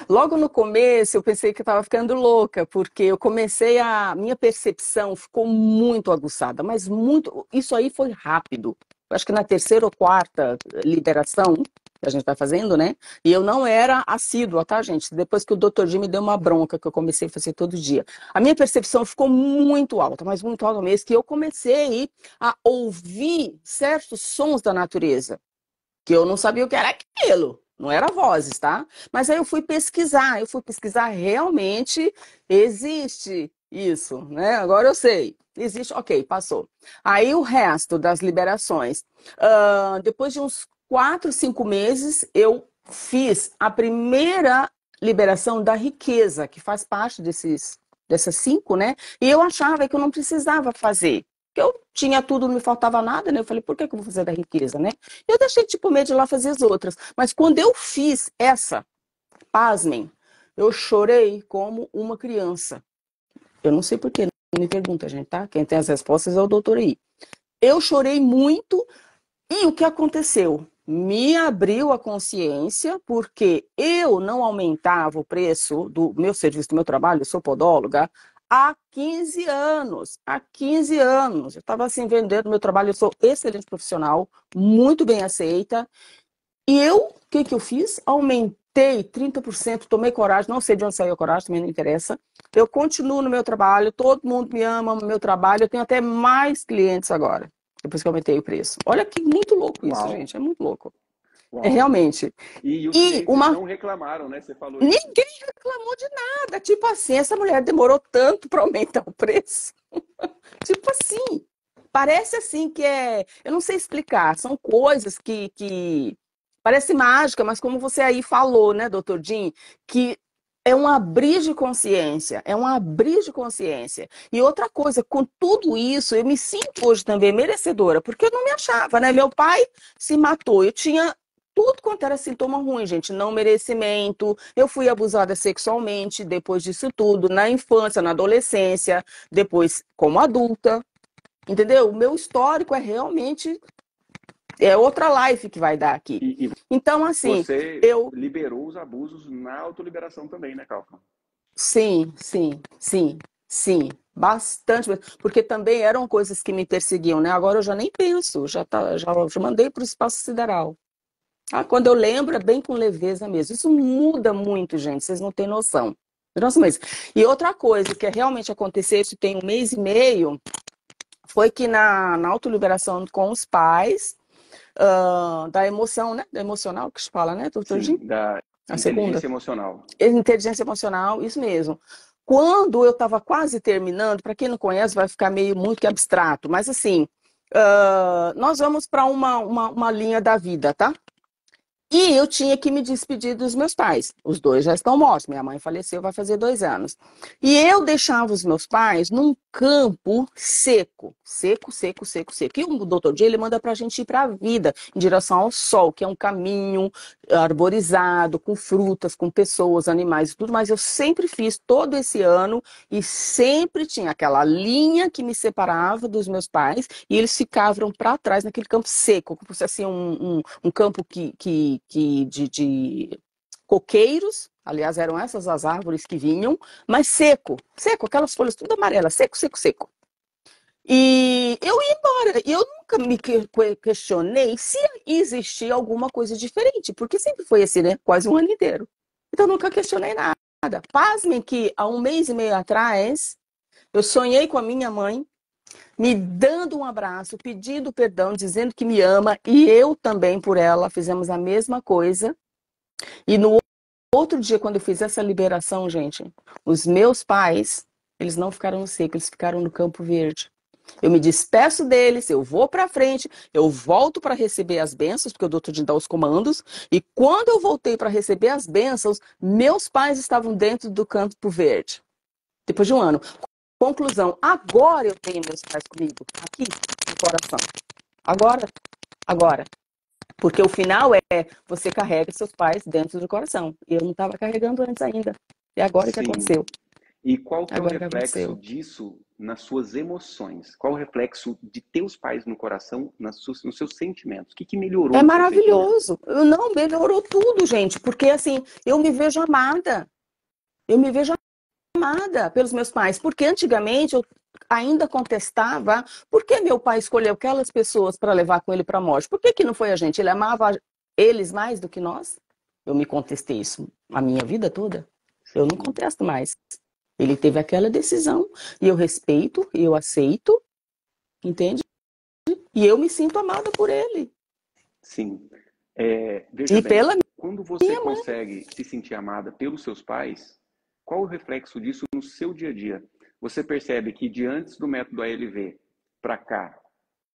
logo no começo eu pensei que eu estava ficando louca, porque minha percepção ficou muito aguçada, mas muito, isso aí foi rápido. Eu acho que na 3ª ou 4ª liberação que a gente vai fazendo, né? E eu não era assídua, tá, gente? Depois que o Dr. Jim me deu uma bronca, que eu comecei a fazer todo dia. A minha percepção ficou muito alta, mas muito alta mesmo, que eu comecei a ouvir certos sons da natureza, que eu não sabia o que era aquilo. Não era vozes, tá? Mas aí eu fui pesquisar realmente existe Isso, né? Agora eu sei. Existe, ok, passou. Aí o resto das liberações. Depois de uns 4, 5 meses, eu fiz a primeira liberação da riqueza, que faz parte dessas 5, né? E eu achava que eu não precisava fazer. Que eu tinha tudo, não me faltava nada, né? Eu falei, por que que eu vou fazer da riqueza, né? Eu deixei de comer de lá fazer as outras. Mas quando eu fiz essa, pasmem, eu chorei como uma criança. Eu não sei por quê, não me pergunta, gente, tá? Quem tem as respostas é o doutor aí. Eu chorei muito e o que aconteceu? Me abriu a consciência porque eu não aumentava o preço do meu serviço, do meu trabalho, eu sou podóloga, há 15 anos. Há 15 anos. Eu estava assim vendendo meu trabalho, eu sou excelente profissional, muito bem aceita. E eu, o que que eu fiz? Aumentei 30%, tomei coragem, não sei de onde saiu a coragem, também não interessa. Eu continuo no meu trabalho, todo mundo me ama no meu trabalho, eu tenho até mais clientes agora, depois que eu aumentei o preço. Olha que muito louco isso, Uau, gente, é muito louco. É uau. realmente. E os E clientes uma não reclamaram, né? Você falou isso. ninguém reclamou de nada, tipo assim, essa mulher demorou tanto para aumentar o preço. Tipo assim, parece assim que é. Eu não sei explicar, são coisas que parece mágica, mas como você aí falou, né, doutor Jim, que é um abrir de consciência, é um abrir de consciência. E outra coisa, com tudo isso, eu me sinto hoje também merecedora, porque eu não me achava, né? Meu pai se matou, eu tinha tudo quanto era sintoma ruim, gente, não merecimento, eu fui abusada sexualmente depois disso tudo, na infância, na adolescência, depois como adulta, entendeu? O meu histórico é realmente outra life que vai dar aqui. E Então, assim, você eu liberou os abusos na autoliberação também, né, Calma? sim, sim, sim, sim, bastante, porque também eram coisas que me perseguiam, né? Agora eu já nem penso, já mandei para o espaço sideral. Ah, quando eu lembro, é bem com leveza mesmo. Isso muda muito, gente, vocês não têm noção. Nossa, mas... E outra coisa que realmente aconteceu, isso tem 1 mês e meio, foi que na autoliberação com os pais, da emoção, né? Da emocional que se fala, né, doutor Jim? Sim, da A segunda. inteligência emocional. Inteligência emocional, isso mesmo. Quando eu estava quase terminando, para quem não conhece, vai ficar meio muito que abstrato, mas assim, nós vamos para uma linha da vida, tá? E eu tinha que me despedir dos meus pais. Os dois já estão mortos. Minha mãe faleceu, vai fazer 2 anos. E eu deixava os meus pais num campo seco. Seco, seco, seco, seco. E o doutor Dia, ele manda pra gente ir pra vida, em direção ao sol, que é um caminho arborizado, com frutas, com pessoas, animais e tudo. Mas eu sempre fiz todo esse ano e sempre tinha aquela linha que me separava dos meus pais e eles ficavam para trás naquele campo seco, como se fosse assim um campo de coqueiros, aliás, eram essas as árvores que vinham, mas seco, seco, aquelas folhas tudo amarelas, seco, seco, seco. E eu ia embora, e eu nunca me questionei se existia alguma coisa diferente, porque sempre foi assim, né? Quase um ano inteiro. Então, eu nunca questionei nada. Pasmem que há 1 mês e meio atrás, eu sonhei com a minha mãe, me dando um abraço, pedindo perdão, dizendo que me ama, e eu também por ela, fizemos a mesma coisa. E no outro dia, quando eu fiz essa liberação, gente, os meus pais, eles não ficaram no seco, eles ficaram no Campo Verde. Eu me despeço deles, eu vou para frente, eu volto para receber as bênçãos, porque o doutor de dar os comandos, e quando eu voltei para receber as bênçãos, meus pais estavam dentro do Campo Verde. Depois de um ano. Conclusão, agora eu tenho meus pais comigo, aqui, no coração. Agora, agora. Porque o final é, você carrega seus pais dentro do coração. E eu não estava carregando antes ainda. E agora que Sim. aconteceu. E qual que é o Agora que reflexo aconteceu. disso nas suas emoções? Qual o reflexo de ter os pais no coração nos seus sentimentos? O que melhorou É nos seus sentimentos? maravilhoso. Não, melhorou tudo, gente. Porque assim, eu me vejo amada. Eu me vejo amada pelos meus pais. Porque antigamente eu ainda contestava por que meu pai escolheu aquelas pessoas para levar com ele para a morte. Por que que não foi a gente? Ele amava eles mais do que nós? Eu me contestei isso a minha vida toda. Eu não Sim, contesto mais. Ele teve aquela decisão e eu respeito, e eu aceito, entende? E eu me sinto amada por ele sim. Veja e bem, pela quando você minha mãe. consegue se sentir amada pelos seus pais, qual o reflexo disso no seu dia a dia? você percebe que de antes do método ALV para cá,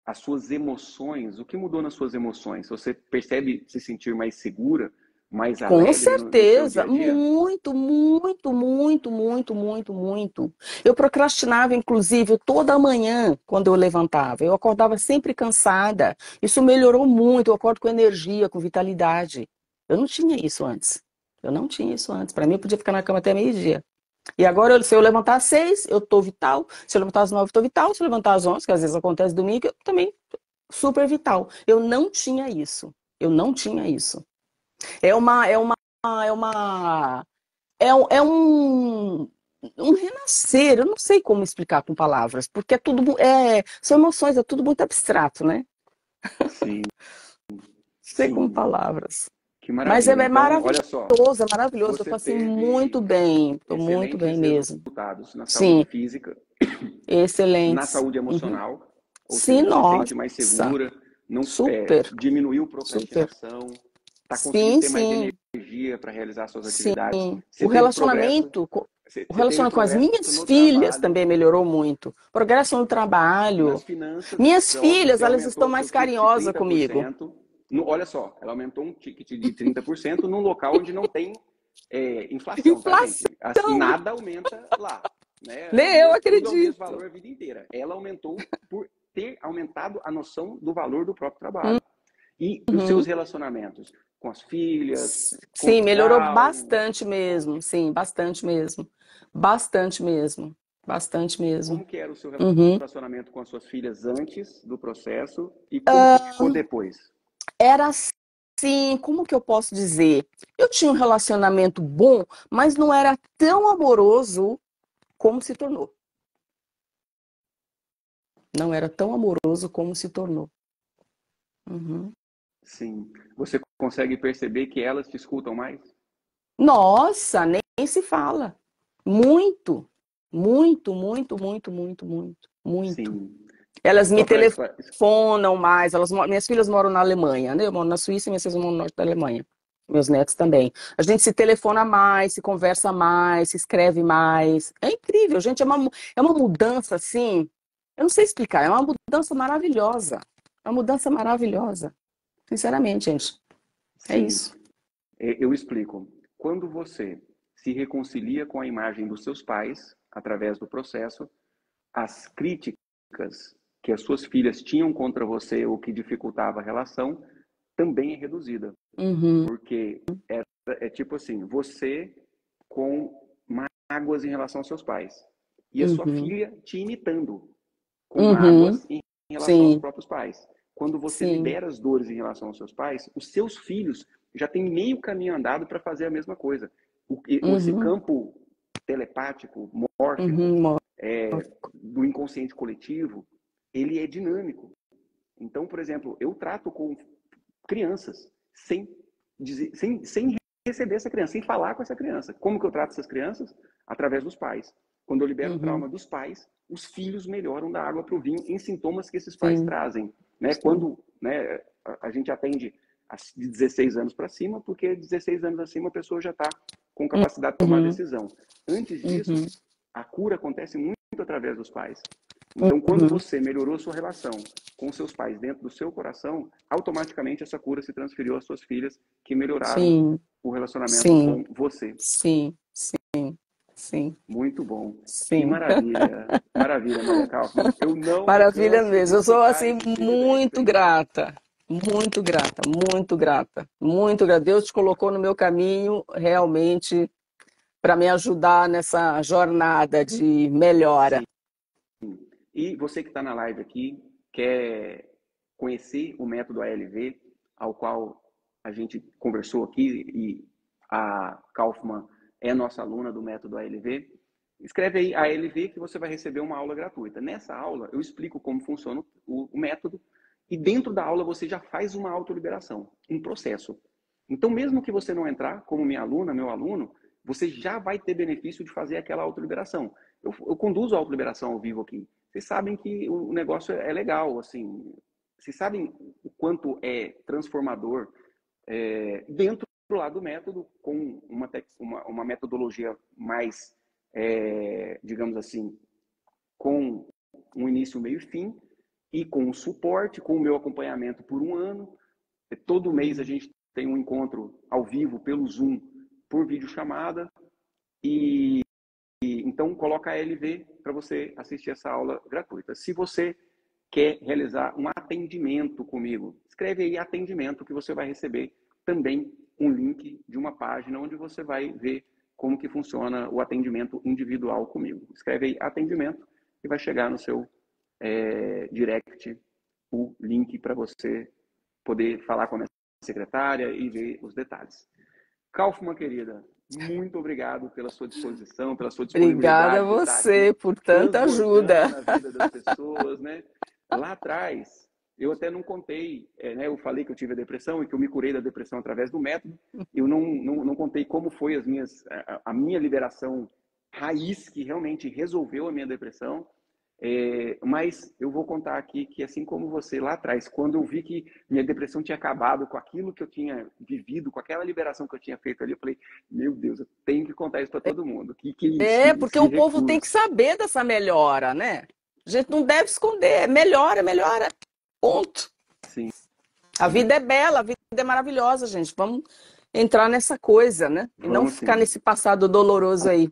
as suas emoções, o que mudou nas suas emoções? Você percebe se sentir mais segura, mais Com alegre no seu dia certeza, a dia? muito, muito, muito, muito, muito, muito. Eu procrastinava, inclusive, toda manhã quando eu levantava. Eu acordava sempre cansada. Isso melhorou muito. Eu acordo com energia, com vitalidade. Eu não tinha isso antes. Eu não tinha isso antes. Para mim, eu podia ficar na cama até meio-dia. E agora, se eu levantar às 6, eu tô vital. Se eu levantar às 9, eu tô vital. Se eu levantar às 11, que às vezes acontece domingo, eu também super vital. Eu não tinha isso. Eu não tinha isso. É uma, é uma, é uma, é um renascer. Eu não sei como explicar com palavras, porque é tudo, são emoções, é tudo muito abstrato, né? Sim, Não sei com sim. palavras. Que Mas maravilha. é Então, olha só, maravilhoso, é maravilhoso. Eu você tô assim muito teve bem, tô muito bem excelentes mesmo. resultados na saúde Sim, física, na excelentes. saúde Uhum. emocional, ou Sim, seja, se sente mais nossa, segura, não super, diminuiu super. procrastinação, está conseguindo Sim, ter mais sim, energia para realizar suas sim. atividades. O Você teve progresso, relacionamento, o você teve relacionamento com as progresso minhas no filhas trabalho, também melhorou muito. Progresso no trabalho. nas finanças, Minhas é óbvio, filhas, você elas estão aumentou o mais seu ticket carinhosas comigo. 30%. Olha só, ela aumentou um ticket de 30% num local onde não tem inflação, tá, Inflação, gente? Assim, nada aumenta lá, né? nem eu Tudo é o mesmo acredito. valor a vida inteira. Ela aumentou por ter aumentado a noção do valor do próprio trabalho. E os seus Uhum. relacionamentos com as filhas, Sim, melhorou conjugal, bastante mesmo. Sim, bastante mesmo. Bastante mesmo. Bastante mesmo. como que era o seu Uhum. relacionamento com as suas filhas antes do processo e como que ficou depois? Era assim, como que eu posso dizer? Eu tinha um relacionamento bom, mas não era tão amoroso como se tornou. Não era tão amoroso como se tornou. Uhum. Sim. Você consegue perceber que elas te escutam mais? Nossa, nem se fala. Muito, muito, muito, muito, muito, muito, muito. Sim. Elas me Só para telefonam mais. Minhas filhas moram na Alemanha, né? Eu moro na Suíça e minhas filhas moram no norte da Alemanha. Meus netos também. A gente se telefona mais, se conversa mais, se escreve mais. É incrível, gente. É uma mudança assim. Eu não sei explicar. É uma mudança maravilhosa. É uma mudança maravilhosa. Sinceramente, gente. É sim, isso. eu explico. Quando você se reconcilia com a imagem dos seus pais através do processo, as críticas que as suas filhas tinham contra você ou que dificultava a relação também é reduzida, Uhum, porque é tipo assim, você com mágoas em relação aos seus pais e a sua uhum, filha te imitando com uhum. mágoas em relação aos Sim, próprios pais. Quando você sim. libera as dores em relação aos seus pais, os seus filhos já têm meio caminho andado para fazer a mesma coisa. Esse Uhum, campo telepático, mórfico, uhum. do inconsciente coletivo, ele é dinâmico. Então, por exemplo, eu trato com crianças sem receber essa criança, sem falar com essa criança. Como que eu trato essas crianças? Através dos pais. Quando eu libero o Uhum. trauma dos pais, os filhos melhoram da água para o vinho em sintomas que esses pais Sim, trazem. Né? sim. Quando, né, a gente atende de 16 anos para cima, porque 16 anos acima a pessoa já está com capacidade de tomar Uhum, decisão. Antes disso, uhum, a cura acontece muito através dos pais. Então, quando uhum. você melhorou sua relação com seus pais dentro do seu coração, automaticamente essa cura se transferiu às suas filhas, que melhoraram Sim, o relacionamento sim, com você. sim, sim, sim, Muito bom. Que sim. maravilha. Maravilha, Maria Kaufmann. Eu não me Maravilha canso de mesmo. Eu sou escutar assim esses feedbacks, muito hein? grata. Muito grata, muito grata, muito grata. Deus te colocou no meu caminho realmente para me ajudar nessa jornada de melhora. Sim. E você que está na live aqui, quer conhecer o método ALV, ao qual a gente conversou aqui, e a Kaufmann é nossa aluna do método ALV, escreve aí ALV que você vai receber uma aula gratuita. Nessa aula, eu explico como funciona o método, e dentro da aula você já faz uma autoliberação, um processo. Então, mesmo que você não entrar como minha aluna, meu aluno, você já vai ter benefício de fazer aquela autoliberação. Eu conduzo a autoliberação ao vivo aqui. Vocês sabem que o negócio é legal, assim. Vocês sabem o quanto é transformador dentro do lado do método, com uma metodologia mais, digamos assim, com um início, meio e fim, e com o suporte, com o meu acompanhamento por 1 ano. Todo mês a gente tem um encontro ao vivo pelo Zoom, por videochamada, e então coloca a LV para você assistir essa aula gratuita. Se você quer realizar um atendimento comigo, escreve aí atendimento, que você vai receber também um link de uma página onde você vai ver como que funciona o atendimento individual comigo. Escreve aí atendimento e vai chegar no seu direct o link para você poder falar com a minha secretária e ver os detalhes. Kaufmann, querida, muito obrigado pela sua disposição, pela sua Obrigada a disponibilidade de estar você aqui, por tanta ajuda. transbordando na vida das pessoas, né? Lá atrás, eu até não contei, né? Eu falei que eu tive a depressão e que eu me curei da depressão através do método. Eu não contei como foi a minha liberação raiz, que realmente resolveu a minha depressão. Mas eu vou contar aqui que, assim como você lá atrás, quando eu vi que minha depressão tinha acabado com aquilo que eu tinha vivido, com aquela liberação que eu tinha feito ali, eu falei, meu Deus, eu tenho que contar isso para todo mundo. Que é isso? Porque Esse o povo tem que recurso. saber dessa melhora, né? A gente não deve esconder. Melhora, melhora. Ponto. Sim. A vida é bela, a vida é maravilhosa, gente. Vamos entrar nessa coisa, né? E não Vamos ficar sim, nesse passado doloroso aí.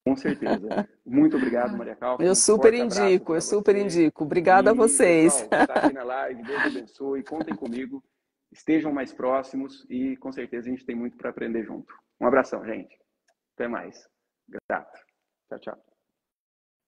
com certeza. Muito obrigado, Maria Kaufmann. Eu Um super forte abraço indico, eu para super você. indico. Obrigada a E, vocês. pessoal, que está aqui na live, Deus abençoe, contem comigo, estejam mais próximos e, com certeza, a gente tem muito para aprender junto. Um abração, gente. Até mais. Grato. Tchau, tchau.